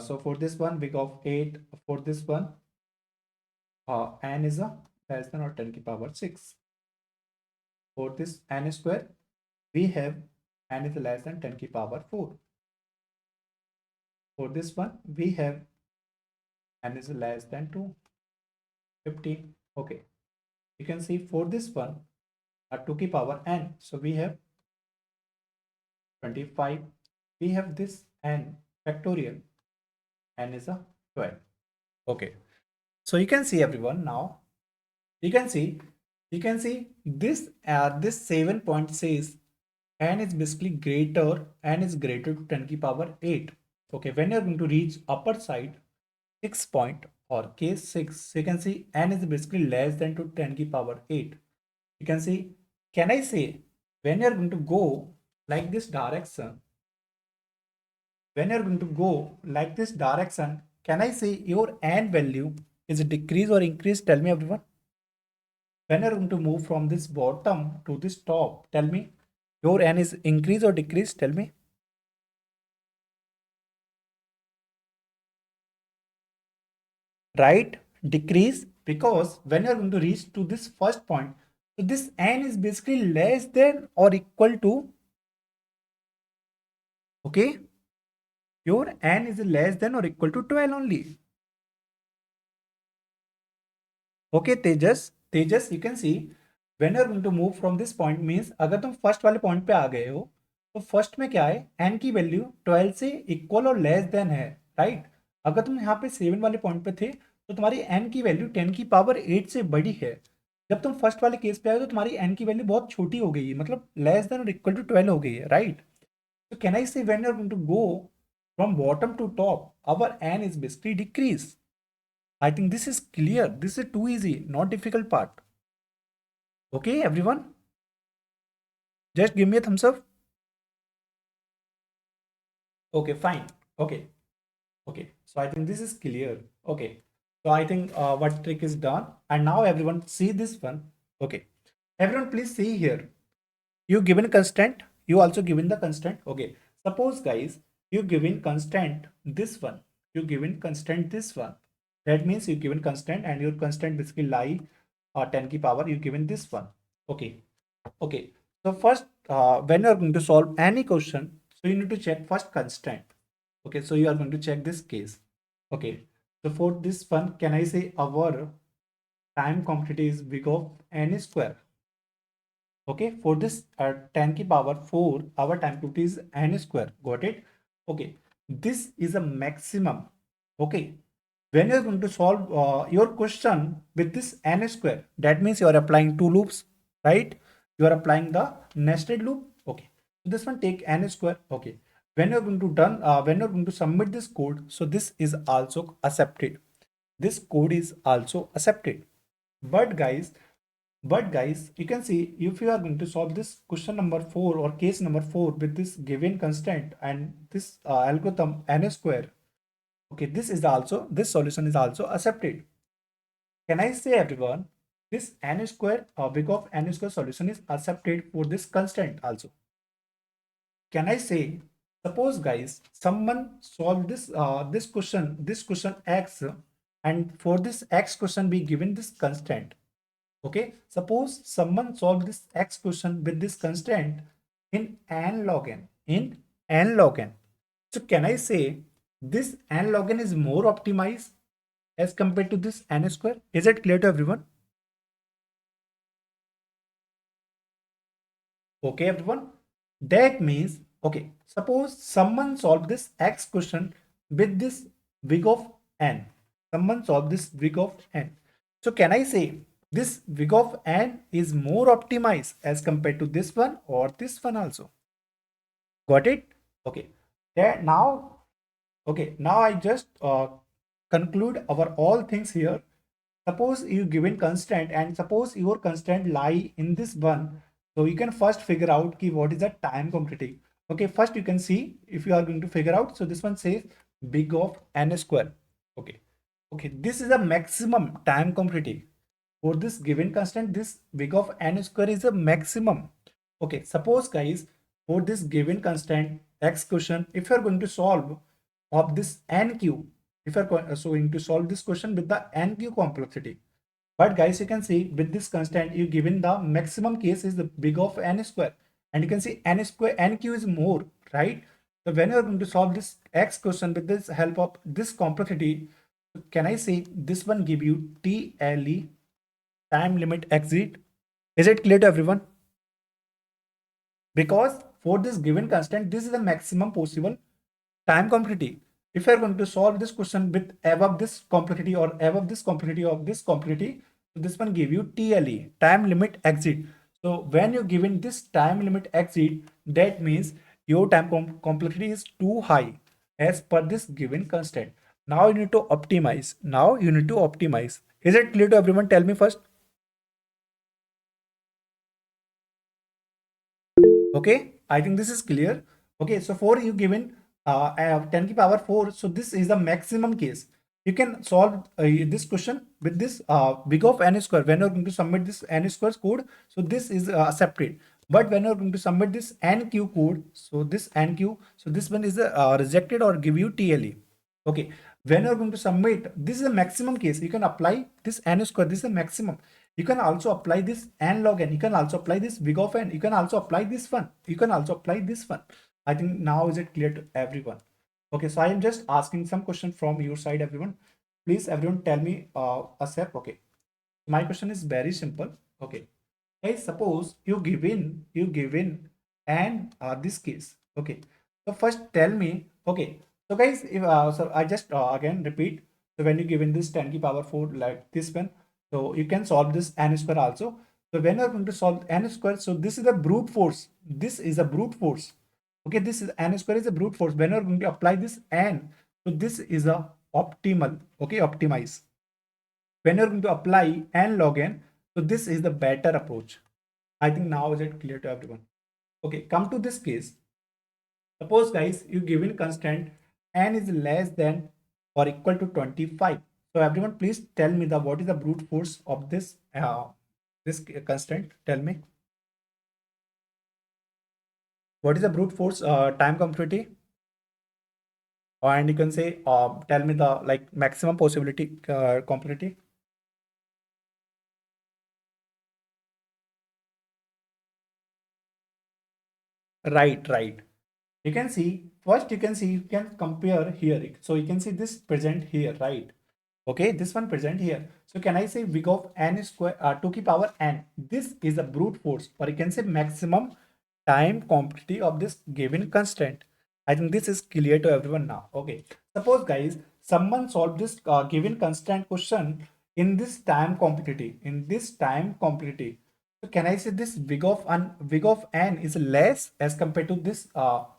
So for this one, big of 8. For this one, n is a less than or 10 ki power 6. For this n square, we have n is less than 10 ki power 4. For this one, we have n is less than 250. Okay, you can see for this one, 2 ki power n. So we have 25. We have this n factorial. N is a 12. Okay. So you can see, everyone, now you can see this 7 point says n is basically greater, n is greater to 10 ki power 8. Okay, when you're going to reach upper side 6 point or case 6, so you can see n is basically less than to 10 ki power 8. You can see, can I say when you're going to go like this direction, when you're going to go like this direction, can I say your n value is a decrease or increase? Tell me, everyone. When you're going to move from this bottom to this top, tell me your n is increase or decrease? Tell me. Right? Decrease, because when you're going to reach to this first point, so this n is basically less than or equal to, okay, your n is less than or equal to 12 only. Okay, Tejas, you can see when you're going to move from this point means अगर तुम first वाले point पे आ गए हो तो first में क्या है, n की वैल्यू 12 से इक्वल और लेस देन है, राइट? अगर तुम यहाँ पे 7 वाले पॉइंट पे थे तो तुम्हारी n की वैल्यू 10 की पावर 8 से बड़ी है। जब तुम फर्स्ट वाले केस पे आए तो तुम्हारी n की वैल्यू बहुत छोटी हो गई है, मतलब लेस देन और इक्वल टू 12 हो गई है, right? So can I say when you're going to go from bottom to top, our n is basically decrease. I think this is clear. This is too easy, not difficult part. Okay, everyone. Just give me a thumbs up. Okay, fine. Okay. Okay, so I think this is clear. Okay, so I think what trick is done, and now everyone see this one. Okay, everyone please see here. You given constant, you also given the constant. Okay, suppose guys, you given constant this one, you given constant this one. That means you given constant, and your constant basically lie 10 ki power. You given this one. Okay, okay. So first, when you are going to solve any question, so you need to check first constant. Okay, so you are going to check this case. Okay, so for this one, can I say our time complexity is big of n square? Okay, for this 10 ki power 4, our time complexity is n square. Got it? Okay, this is a maximum. Okay, when you're going to solve your question with this n square, that means you are applying two loops, right? You are applying the nested loop. Okay, so this one take n square. Okay, when you're going to done when you're going to submit this code, so this is also accepted. This code is also accepted. But guys, you can see if you are going to solve this question number 4 or case number 4 with this given constant and this algorithm n square. Okay, this solution is also accepted. Can I say everyone, this n square big of n square solution is accepted for this constant also? Can I say, suppose guys, someone solve this question x, and for this x question be given this constant. Okay, suppose someone solve this x question with this constant in n log n, so can I say this n log n is more optimized as compared to this n square? Is it clear to everyone? Okay, everyone. That means, okay, suppose someone solved this x question with this big of n. Someone solved this big of n. So can I say this big of n is more optimized as compared to this one or this one also? Got it? Okay. That now, okay, now I just conclude our all things here. Suppose you given constant and suppose your constant lie in this one. So you can first figure out ki what is the time complexity. Okay, first you can see if you are going to figure out. So this one says big of n square. Okay. Okay, this is the maximum time complexity. For this given constant, this big of n square is a maximum. Okay, suppose guys, for this given constant x question, if you are going to solve of this n cube, if you are going to solve this question with the n cube complexity, but guys, you can see with this constant, you given the maximum case is the big of n square, and you can see n square n cube is more, right? So when you are going to solve this x question with this help of this complexity, can I say this one give you TLE, time limit exit? Is it clear to everyone? Because for this given constant, this is the maximum possible time complexity. If you are going to solve this question with above this complexity or above this complexity of this complexity, so this one give you TLE, time limit exit. So when you're given this time limit exit, that means your time complexity is too high as per this given constant. Now you need to optimize. Now you need to optimize. Is it clear to everyone? Tell me first. Okay, I think this is clear. Okay, so for you given 10 ki power 4, so this is the maximum case. You can solve this question with this big of n square. When you're going to submit this n square code, so this is separate. But when you're going to submit this nq code, so this nq, so this one is rejected or give you TLE. Okay, when you're going to submit, this is a maximum case. You can apply this n square. This is a maximum. You can also apply this n log n. You can also apply this big of n. You can also apply this one. You can also apply this one. I think now is it clear to everyone? Okay, so I am just asking some question from your side, everyone. Please, everyone, tell me a step. Okay, my question is very simple. Okay, hey, suppose you given and this case. Okay, so first tell me. Okay, so guys, if so I just again repeat. So when you given this 10 ki power 4 like this one, so you can solve this n square also. So when you're going to solve n square, so this is a brute force. This is a brute force. Okay, this is n square is a brute force. When you're going to apply this n, so this is a optimal. Okay, optimize. When you're going to apply n log n, so this is the better approach. I think now is it clear to everyone? Okay, come to this case. Suppose guys, you given constant n is less than or equal to 25. So everyone please tell me the what is the brute force of this constant. Tell me what is the brute force time complexity, and you can say tell me the like maximum possibility complexity. Right, right. You can see first, you can see, you can compare here. So you can see this present here, right? Okay, this one present here. So can I say big of n square 2 की power n? This is a brute force, or you can say maximum time complexity of this given constant. I think this is clear to everyone now. Okay, suppose guys, someone solved this given constant question in this time complexity. In this time complexity, so can I say this big of n is less as compared to this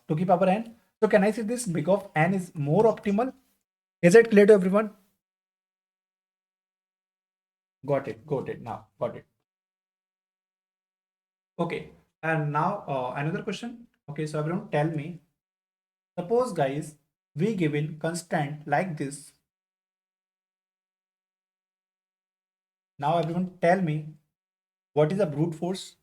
2 की power n? So can I say this big of n is more optimal? Is it clear to everyone? Got it now, got it. Okay, and now another question. Okay, so everyone tell me, suppose guys, we given constant like this. Now everyone tell me, what is the brute force?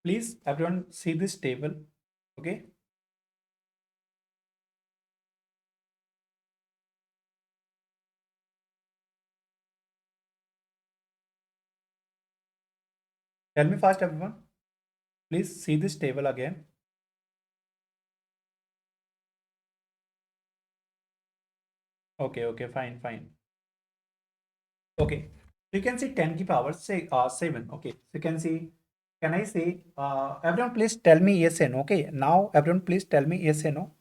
Please, everyone see this table. Okay, tell me fast, everyone. Please see this table again. Okay, okay, fine, fine. Okay, you can see 10 की power say 7. Okay, so you can see, can I say, everyone please tell me yes and no. Okay, now everyone please tell me yes and no.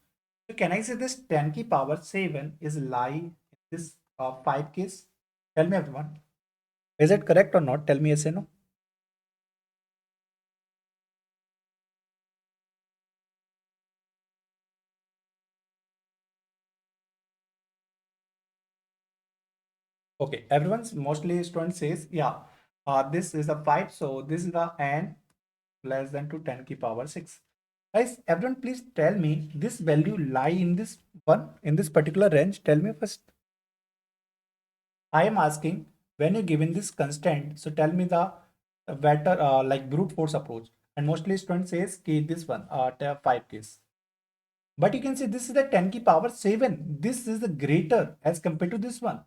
So can I say this 10 की power 7 is lie in this 5 case? Tell me everyone. Is it correct or not? Tell me yes and no. Okay, everyone's mostly student says, yeah, this is a 5. So this is the n less than to 10 की power 6. Guys, everyone please tell me this value lie in this one, in this particular range. Tell me first. I am asking when you given this constant, so tell me the better like brute force approach. And mostly student says ki this one 5 case. But you can say this is the 10 की power 7. This is the greater as compared to this one.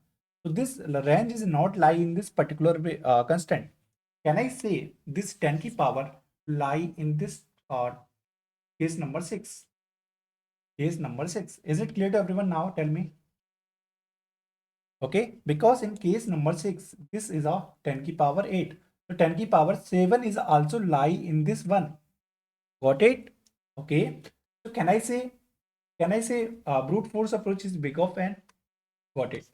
So this range is not lie in this particular way, constant. Can I say this 10 की power lie in this case number 6? Case number 6. Is it clear to everyone now? Tell me. Okay, because in case number 6, this is a 10 की power 8. So 10 की power 7 is also lie in this one. Got it? Okay. So can I say brute force approach is big of n? Got it.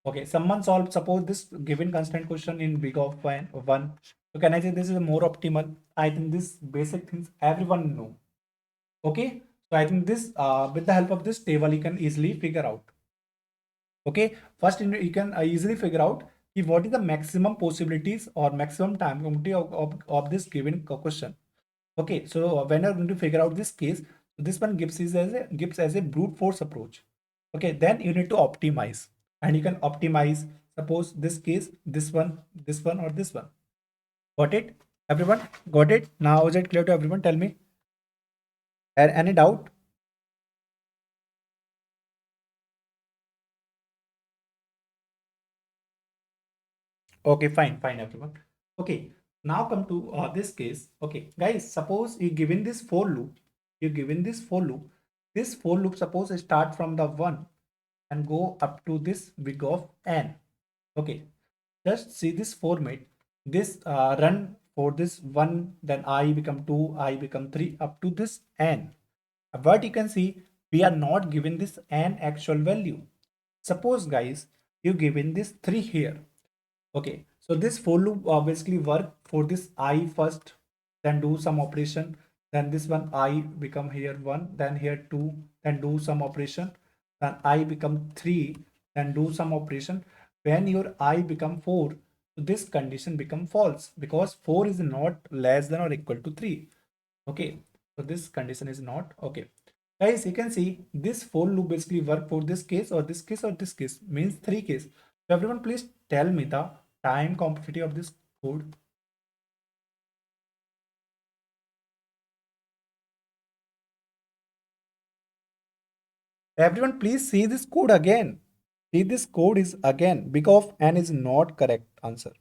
Okay, someone solve, suppose this given constant question in big of n, 1. So can I say this is more optimal? I think this basic things everyone know. Okay. So I think this with the help of this table you can easily figure out. Okay, first you can easily figure out what is the maximum possibilities or maximum time complexity of this given question. Okay, so when you're going to figure out this case, this one gives as a brute force approach. Okay, then you need to optimize, and you can optimize, suppose this case, this one or this one. Got it? Everyone got it? Now is it clear to everyone? Tell me. Any doubt? Okay, fine, fine, everyone. Okay, now come to this case. Okay, guys, suppose you given this for loop, you given this for loop. This for loop suppose start from the 1 and go up to this big of n. Okay, just see this format. This run for this 1, then I become 2, I become 3 up to this n. But you can see we are not given this n actual value. Suppose guys, you given this 3 here. Okay, so this for loop basically work for this I first, then do some operation, then this one I become here 1, then here 2, then do some operation, then I become 3, then do some operation. When your I become 4, this condition become false because 4 is not less than or equal to 3. Okay, so this condition is not okay. Guys, you can see this for loop basically work for this case or this case or this case, means 3 case. So everyone please tell me the time complexity of this code. Everyone please see this code again. See this code is again big of n is not correct answer.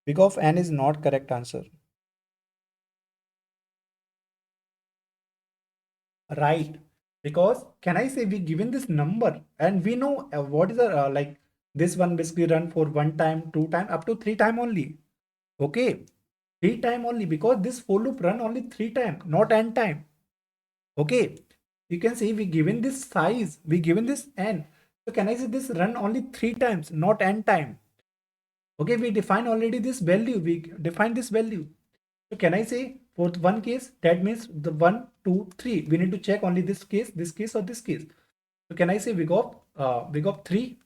Big of n is not correct answer. Right. Because can I say we given this number and we know what is the like this one basically run for 1 time, 2 time, up to 3 time only. Okay. 3 time only because this for loop run only 3 time, not n time. Okay. You can see we given this size, we given this n. So can I say this run only 3 times, not n time? Okay, we define already this value. We define this value. So can I say for one case, that means the 1, 2, 3. We need to check only this case, or this case. So can I say big of 3,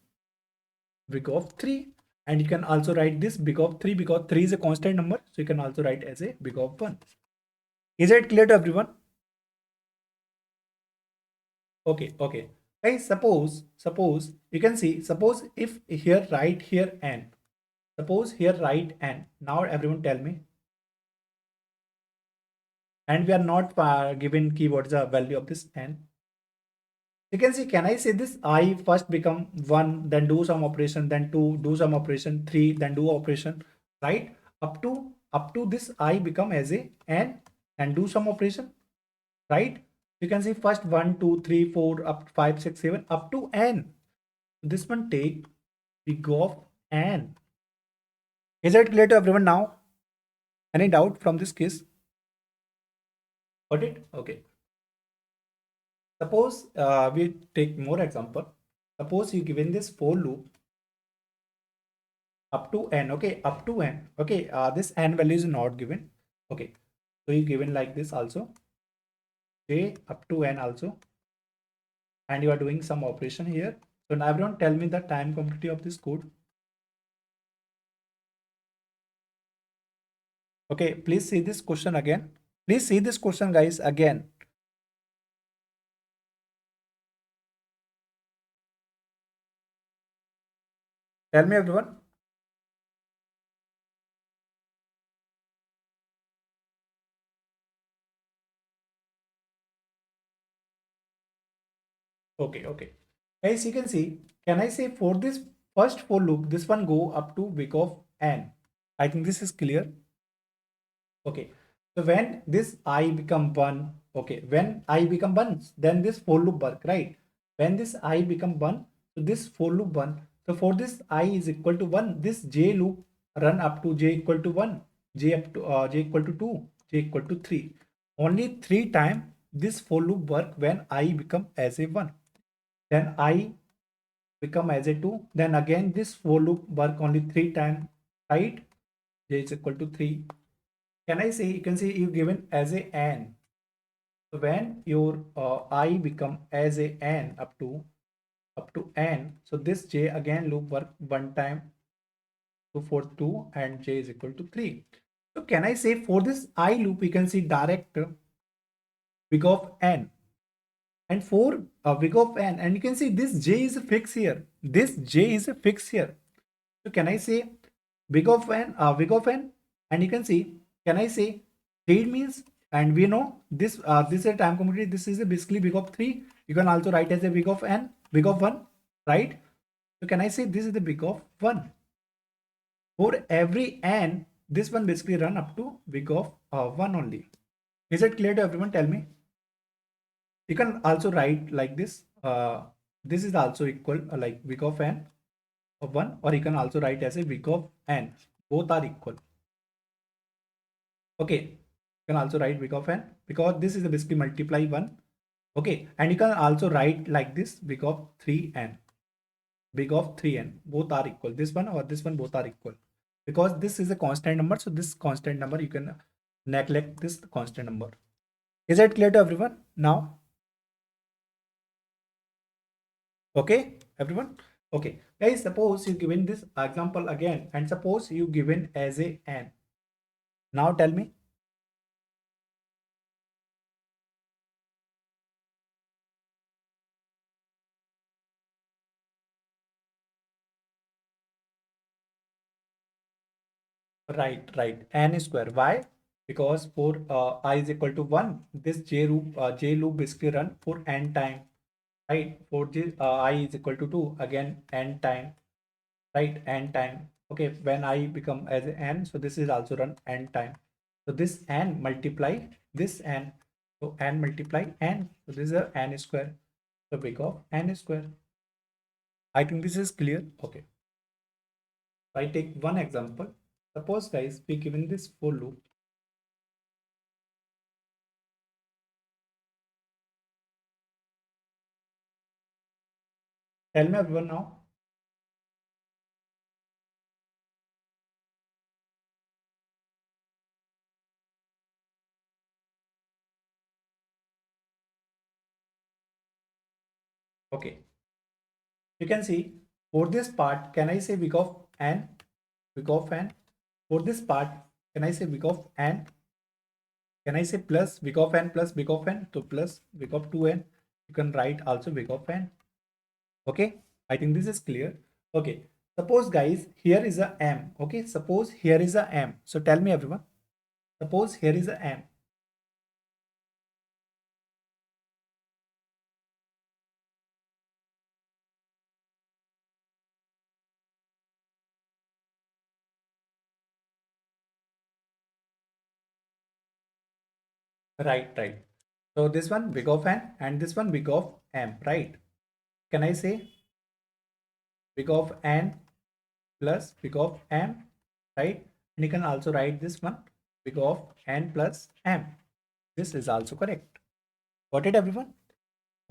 big of 3. And you can also write this big of 3 because 3 is a constant number. So you can also write as a big of 1. Is it clear to everyone? Okay, okay. Guys, suppose you can see, suppose if here write here n. Suppose here write n. Now everyone tell me. And we are not given keywords the value of this n. You can see, can I say this I first become 1, then do some operation, then 2, do some operation, 3, then do operation, right? Up to this I become as a n and do some operation, right? You can see first 1, 2, 3, 4, up 5, 6, 7, up to n. This one take big of n. Is it clear to everyone now? Any doubt from this case? Got it? Okay. Suppose we take more example. Suppose you given this for loop up to n. Okay, up to n. Okay, this n value is not given. Okay, so you given like this also, j up to n also, and you are doing some operation here. So now everyone tell me the time complexity of this code. Okay, please see this question again. Please see this question, guys, again. Tell me, everyone. Okay, okay. Guys, you can see, can I say for this first for loop, this one go up to big of n. I think this is clear. Okay. So when this I become 1, okay, when I become 1, then this for loop work, right? When this I become 1, so this for loop 1. So for this I is equal to 1, this j loop run up to j equal to 1, j up to j equal to 2, j equal to 3. Only 3 time this for loop work when I become as a 1. Then I become as a 2. Then again this for loop work only 3 time, right? J is equal to 3. Can I say, you can see you given as a n. So when your I become as a n up to n, so this j again loop work 1 time, 2 for 2, and j is equal to 3. So can I say for this I loop, you can see direct big of n, and for big of n, and you can see this j is a fix here, this j is a fix here. So can I say big of n, and you can see, can I say 3 means, and we know this is a time complexity, this is a basically big of 3. You can also write as a big of n, big of 1, right? So can I say this is the big of 1? For every n, this one basically run up to big of 1 only. Is it clear to everyone? Tell me. You can also write like this. This is also equal like big of n of 1, or you can also write as a big of n. Both are equal. Okay, you can also write big of n because this is basically multiply 1. Okay, and you can also write like this big of 3n, big of 3n, both are equal. This one or this one, both are equal because this is a constant number. So this constant number you can neglect this constant number. Is it clear to everyone now? Okay, everyone. Okay, guys, suppose you given this example again, and suppose you given as a n. Now tell me. Right. N square. Why? Because for I is equal to 1, this J loop basically run for n time, right? For this I is equal to 2, again n time, right? N time. Okay, when I become as n, so this is also run n time. So this n multiply this n. So n multiply n. So this is a n square. So big of n square. I think this is clear. Okay. I take one example. Suppose guys, we given this for loop. Tell me everyone now. Okay. You can see for this part, can I say big of n? Big of n. For this part, can I say big of n? Can I say plus big of n plus big of n? So plus big of 2n. You can write also big of n. Okay. I think this is clear. Okay. Suppose guys, here is a m. Okay. Suppose here is a m. So tell me everyone. Suppose here is a m. Right. So this one big of n and this one big of m, right? Can I say big of n plus big of m, right? And you can also write this one big of n plus m. This is also correct. Got it, everyone?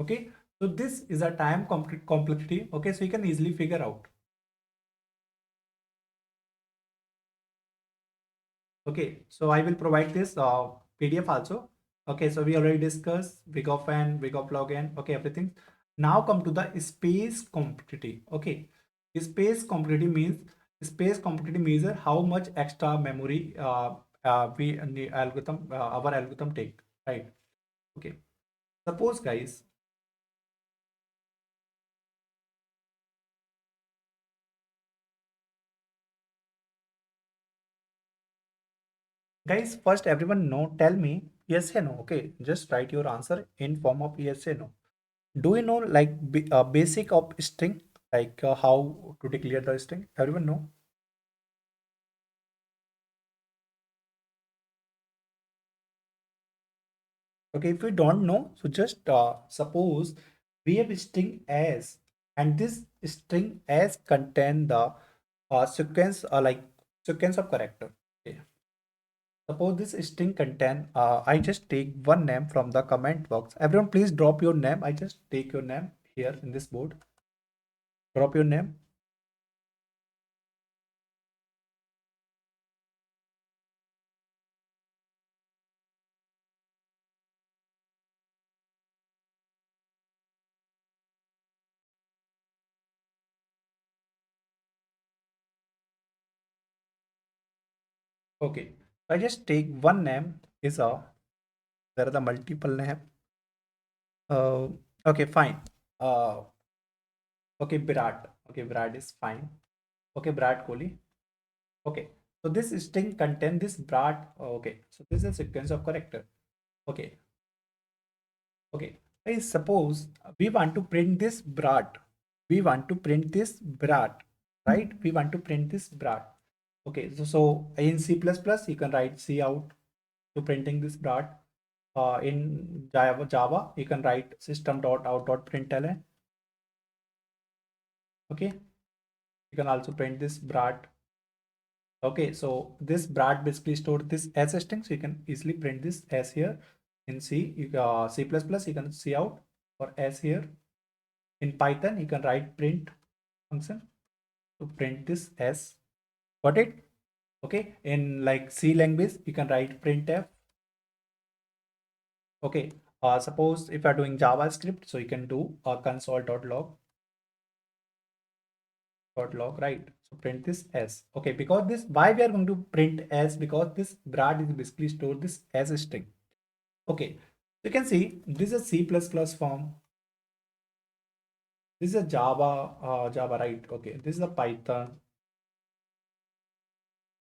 Okay. So this is a time complexity. Okay. So you can easily figure out. Okay. So I will provide this PDF also. Okay. So we already discussed big of n, big of log n. Okay. Everything. Now come to the space complexity. Okay. Space complexity measure how much extra memory we need algorithm our algorithm take, right? Okay. Suppose guys, first everyone know, tell me yes or no. Okay, just write your answer in form of yes or no. Do you know like basic of string, like how to declare the string? Everyone know? Okay, if you don't know, so just suppose we have string as, and this string as contain the sequence like sequence of character. Okay. Suppose this string contain, I just take one name from the comment box. Everyone please drop your name. I just take your name here in this board. Drop your name. Okay. I just take one name is a, there are the multiple name. Uh, okay, fine. Uh, okay, Virat. Okay, Virat is fine. Okay, Virat Kohli. Okay. So this string contain this Virat. Okay. So this is a sequence of character. Okay. Okay. I suppose we want to print this Virat. We want to print this Virat, right? We want to print this Virat. Okay. So in C++, you can write C out to printing this Virat. In Java, you can write system.out.println. Okay. You can also print this Virat. Okay, so this Brad basically stored this as a string, so you can easily print this as here in C. C++, you can see out, or as here in Python, you can write print function to print this as. Got it? Okay, in like C language, you can write printf. Okay, suppose if you are doing JavaScript, so you can do console.log, right? So print this as. Okay, because this, why we are going to print as, because this brad is basically stored this as a string. Okay, you can see this is a C++ form. This is a Java, right? Okay, this is a Python.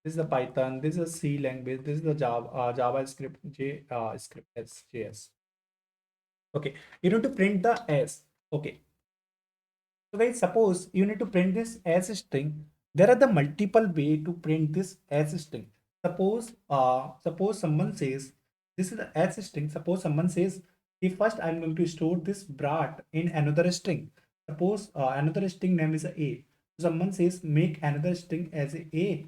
This is the Python. This is a C language. This is the JavaScript, script JS. Okay, you need to print the s. Okay, so guys, suppose you need to print this as a string. There are the multiple way to print this as a string. Suppose someone says this is the as a string. Suppose someone says, if first I'm going to store this brat in another string. Suppose another string name is a. Someone says make another string as a.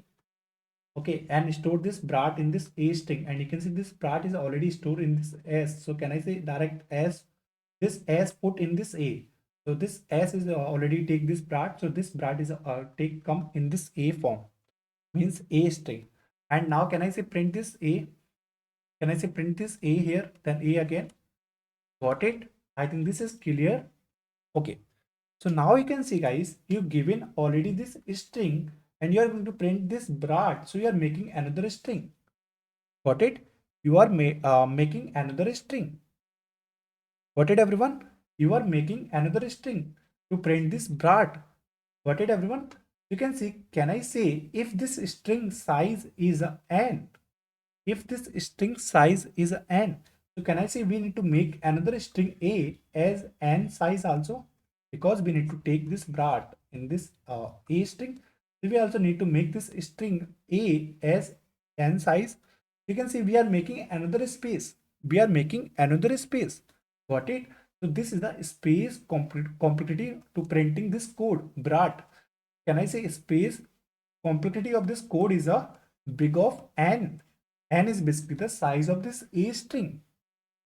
Okay, and store this brat in this a string, and you can see this brat is already stored in this s. So can I say direct as this s put in this a? So this s is already take this brat. So this brat is take come in this a form, means a string. And now can I say print this a? Can I say print this a here, then a again? Got it? I think this is clear. Okay. So now you can see guys, you've given already this string and you are going to print this brat. So you are making another string. Got it? You are making another string. Got it, everyone? You are making another string to print this brat. Got it, everyone? You can see, can I say if this string size is n? If this string size is n, so can I say we need to make another string a as n size also? Because we need to take this brat in this a string. So we also need to make this string a as n size. You can see we are making another space. We are making another space. Got it? So this is the space complexity to printing this code brat. Can I say space complexity of this code is a big of n. N is basically the size of this a string.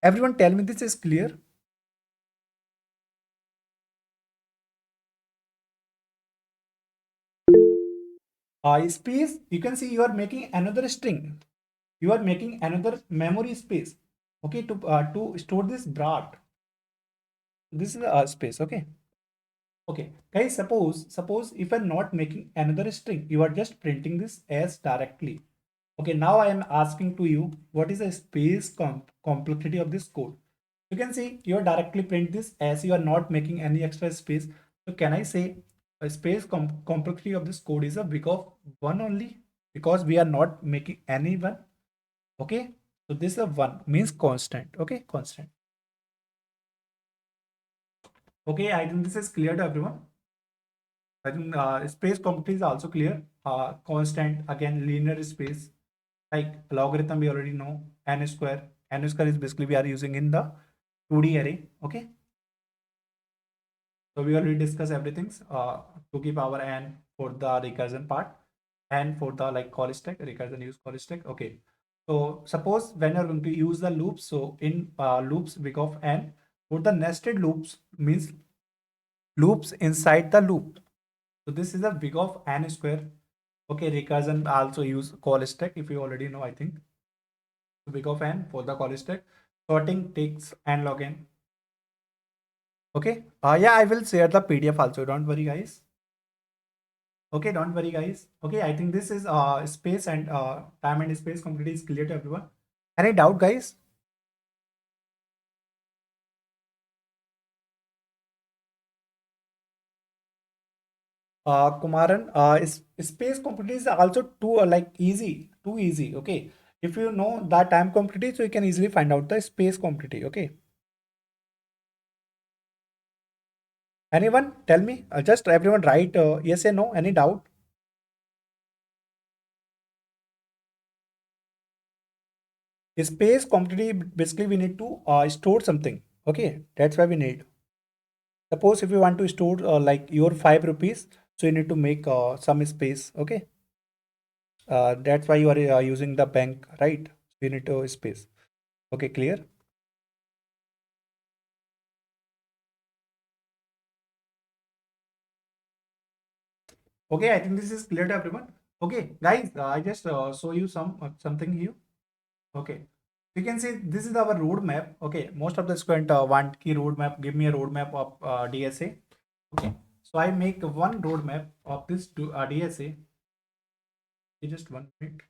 Everyone tell me this is clear. Space, you can see you are making another string. You are making another memory space. Okay, to store this brat. This is a space. Okay. Okay, guys, suppose if I'm not making another string, you are just printing this as directly. Okay, now I am asking to you, what is the space complexity of this code? You can see you are directly print this as you are not making any extra space. So can I say a space complexity of this code is a big of one only, because we are not making any one. Okay, so this is a one means constant. Okay, constant. Okay, I think this is clear to everyone. I think space complexity is also clear. Constant, again, linear space, like logarithm we already know, n square. N square is basically we are using in the 2D array. Okay, so we already discussed everything. 2 power n for the recursion part, and for the like call stack, recursion use call stack. Okay, so suppose when you're going to use the loops, so in loops big of n, for the nested loops means loops inside the loop. So this is a big of n square. Okay, recursion also use call stack if you already know, I think. So big of n for the call stack. Sorting takes n log n. Okay. Yeah, I will share the PDF also. Don't worry, guys. Okay, don't worry, guys. Okay, I think this is space and time and space completely is clear to everyone. Any doubt, guys? Kumaran, space complexity is also too like easy, too easy. Okay, if you know that time complexity, so you can easily find out the space complexity. Okay, anyone tell me? Just everyone write yes or no. Any doubt? Space complexity basically we need to store something. Okay, that's why we need. Suppose if you want to store like your 5 rupees, so you need to make some space. Okay, that's why you are using the bank, right? You need to space. Okay, clear. Okay, I think this is clear to everyone. Okay, guys, I just show you something here. Okay, you can see this is our roadmap. Okay, most of the student want key roadmap. Give me a roadmap of DSA. Okay, so I make one roadmap of this to DSA. Just 1 minute.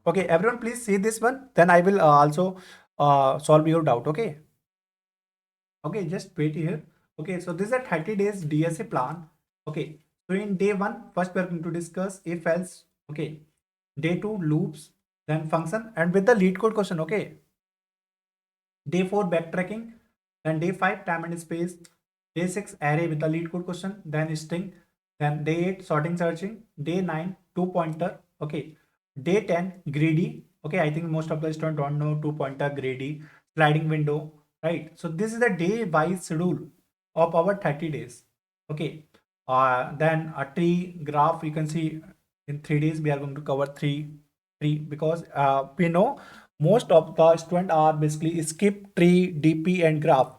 Okay, everyone, please see this one. Then I will also solve your doubt. Okay. Okay, just wait here. Okay, so this is a 30 days DSA plan. Okay, so in day one, first we are going to discuss if else. Okay, day two loops, then function, and with the lead code question. Okay, day four backtracking, then day five time and space, day six array with the lead code question, then string, then day eight sorting searching, day nine two pointer. Okay, day 10 greedy. Okay, I think most of the students don't know two pointer greedy sliding window, right? So this is the day wise schedule of our 30 days. Okay, then a tree graph, you can see in 3 days we are going to cover three because we know most of the student are basically skip tree, DP and graph.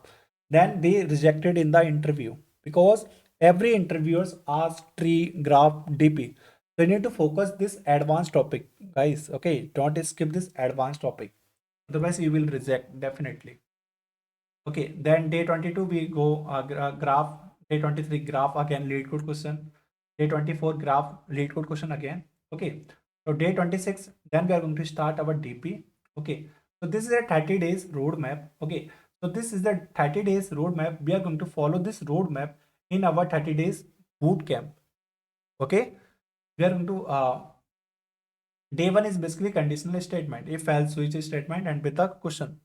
Then they rejected in the interview because every interviewers ask tree, graph, DP. So you need to focus this advanced topic, guys. Okay, don't skip this advanced topic. Otherwise, you will reject definitely. Okay, then day 22 we go graph. Day 23 graph again lead code question. Day 24 graph lead code question again. Okay, so day 26 then we are going to start our DP. Okay, so this is a 30 days roadmap. Okay, so this is the 30 days roadmap. We are going to follow this roadmap in our 30 days boot camp. Okay, we are going to day one is basically conditional statement, if else switch statement and with a question.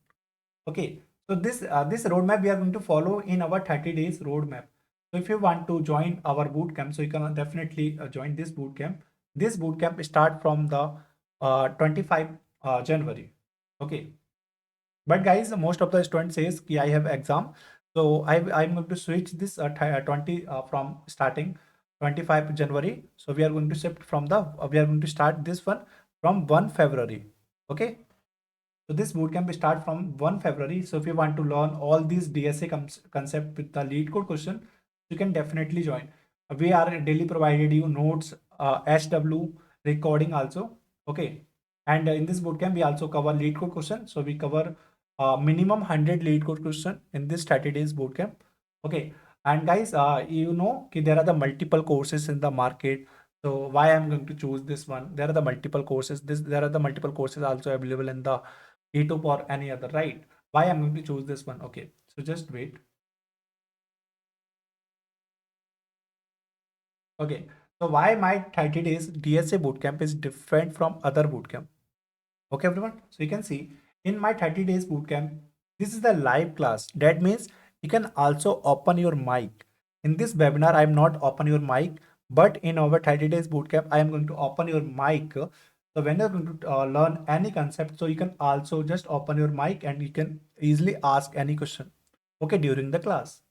Okay, so this roadmap we are going to follow in our 30 days roadmap. So if you want to join our boot camp, so you can definitely join this boot camp. This boot camp start from the 25 January. Okay, but guys, most of the students says ki I have exam, so I'm going to switch this 20 from starting 25 January. So we are going to shift from the we are going to start this one from 1 February. Okay, so this bootcamp start from 1 February. So if you want to learn all these DSA concept with the lead code question, you can definitely join. We are daily provided you notes, SW recording also. Okay, and in this bootcamp we also cover lead code question. So we cover minimum 100 lead code question in this 30 days bootcamp. Okay, and guys, you know there are the multiple courses in the market. So why I'm going to choose this one? There are the multiple courses. There are the multiple courses also available in the YouTube or any other, right? Why I'm going to choose this one? Okay, so just wait. Okay, so why my 30 days DSA bootcamp is different from other bootcamp? Okay, everyone. So you can see in my 30 days bootcamp, this is the live class. That means you can also open your mic. In this webinar, I'm not open your mic, but in our 30 days bootcamp, I am going to open your mic. So when you're going to learn any concept, so you can also just open your mic and you can easily ask any question. Okay, during the class.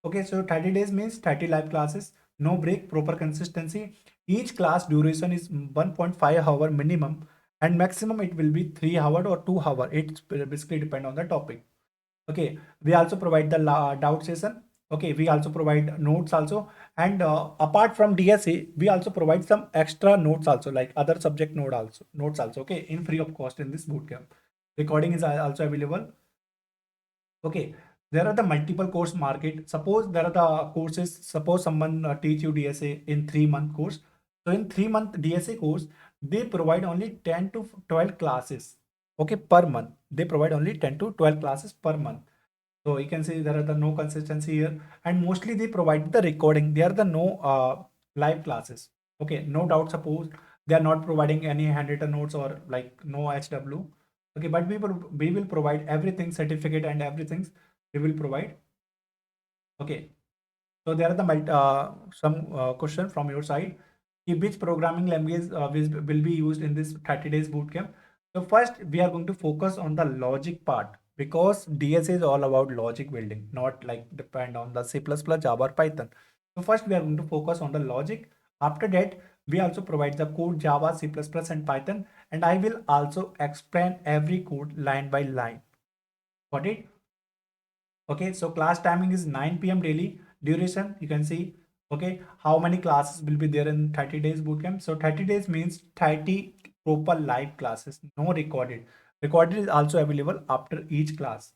Okay, so 30 days means 30 live classes, no break, proper consistency. Each class duration is 1.5 hour minimum and maximum it will be 3 hour or 2 hour. It basically depend on the topic. Okay, we also provide the doubt session. Okay, we also provide notes also. And apart from DSA, we also provide some extra notes also like other subject notes also. Okay, in free of cost in this bootcamp. Recording is also available. Okay, there are the multiple course market. Suppose there are the courses. Suppose someone teach you DSA in 3 month course. So in 3 month DSA course, they provide only 10 to 12 classes. Okay, per month. They provide only 10 to 12 classes per month. So you can see there are the no consistency here, and mostly they provide the recording. They are the no live classes. Okay, no doubt. Suppose they are not providing any handwritten notes or like no HW. Okay, but we will provide everything, certificate and everything we will provide. Okay, so there are the some question from your side. Which programming language will be used in this 30 days bootcamp? So first we are going to focus on the logic part because DSA is all about logic building, not like depend on the C++, Java or Python. So first we are going to focus on the logic. After that, we also provide the code Java, C++ and Python, and I will also explain every code line by line. Got it? Okay, so class timing is 9 p.m. daily. Duration, you can see, okay, how many classes will be there in 30 days bootcamp. So 30 days means 30 proper live classes, no recorded. Recorded is also available after each class.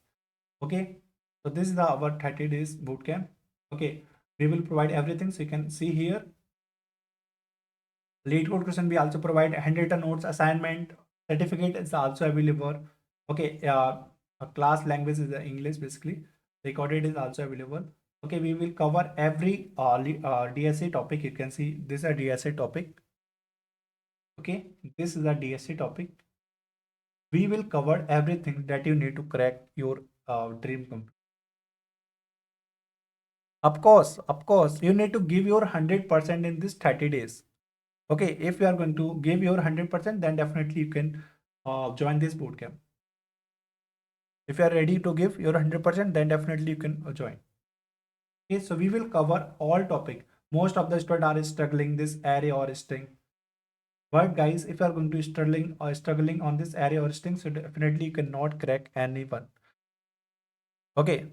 Okay, so this is our 30 days bootcamp. Okay, we will provide everything. So you can see here, lead code question, we also provide handwritten notes, assignment, certificate is also available. Okay, a class language is the English basically. Recorded is also available. Okay, we will cover every DSA topic. You can see this is a DSA topic. Okay, this is a DSA topic. We will cover everything that you need to crack your dream company. Of course, you need to give your 100% in this 30 days. Okay, if you are going to give your 100%, then definitely you can join this bootcamp. If you are ready to give your 100%, then definitely you can join. Okay, so we will cover all topic. Most of the students are struggling this array or string. But guys, if you are going to struggling on this array or string, so definitely you cannot crack anyone. Okay,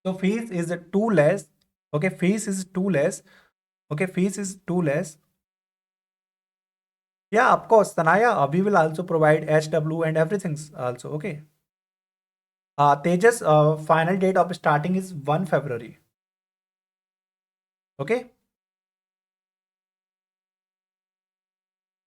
so fees is too less. Okay, fees is too less. Okay, fees is too less. Yeah, of course, Tanaya, we will also provide HW and everything also. Okay. Tejas, final date of starting is 1 February. Okay.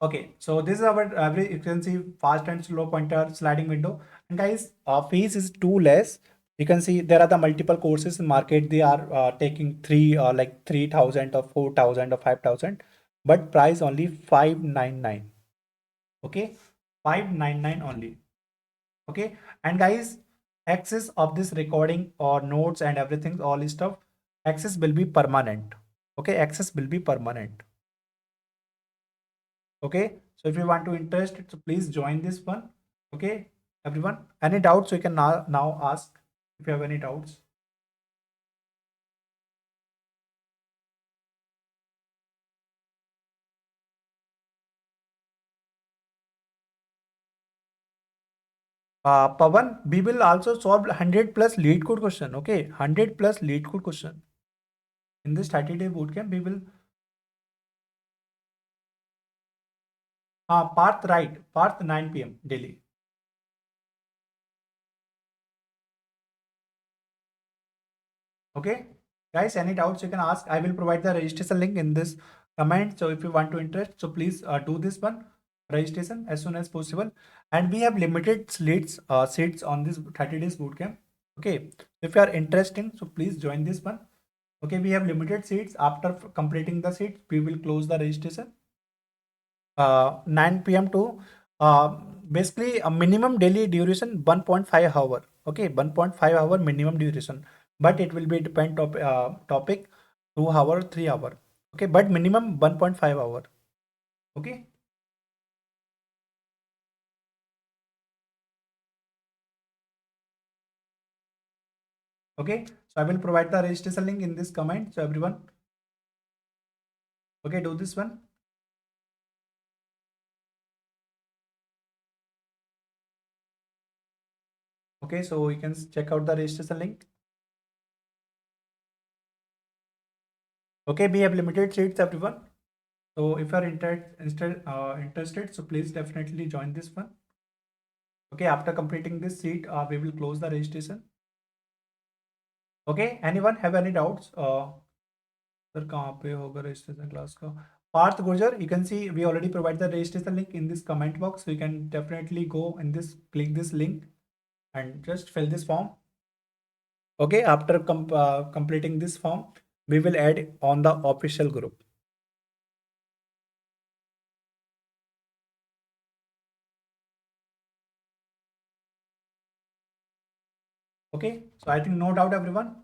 Okay. So this is our average. You can see fast and slow pointer sliding window. And guys, fees is too less. You can see there are the multiple courses in market. They are taking like 3,000 or 4,000 or 5,000, but price only 599. Okay, 599 only. Okay, and guys, access of this recording or notes and everything, all this stuff, access will be permanent. Okay, access will be permanent. Okay, so if you want to interest, so please join this one. Okay, everyone, any doubts you can now ask if you have any doubts. Pavan, we will also solve 100 plus lead code question. Okay, 100 plus lead code question in this 30-day bootcamp. We will path right, path 9 p.m. daily. Okay, guys, any doubts you can ask. I will provide the registration link in this comment. So if you want to interest, so please do this one registration as soon as possible. And we have limited seats on this 30 days bootcamp. Okay, if you are interested, so please join this one. Okay, we have limited seats. After completing the seats, we will close the registration. 9 p.m. to basically a minimum daily duration 1.5 hour. Okay, 1.5 hour minimum duration, but it will be depend topic 2 hour 3 hour. Okay, but minimum 1.5 hour. Okay. Okay, so I will provide the registration link in this comment. So everyone, okay, do this one. Okay, so you can check out the registration link. Okay, we have limited seats, everyone. So if you are interested, so please definitely join this one. Okay, after completing this seat, we will close the registration. Okay, anyone have any doubts? Sir कहाँ पे होगा registration class का? Parth Gurjar, you can see we already provide the registration link in this comment box. So you can definitely go in this, click this link and just fill this form. Okay, after completing this form, we will add on the official group. Okay, so I think no doubt everyone.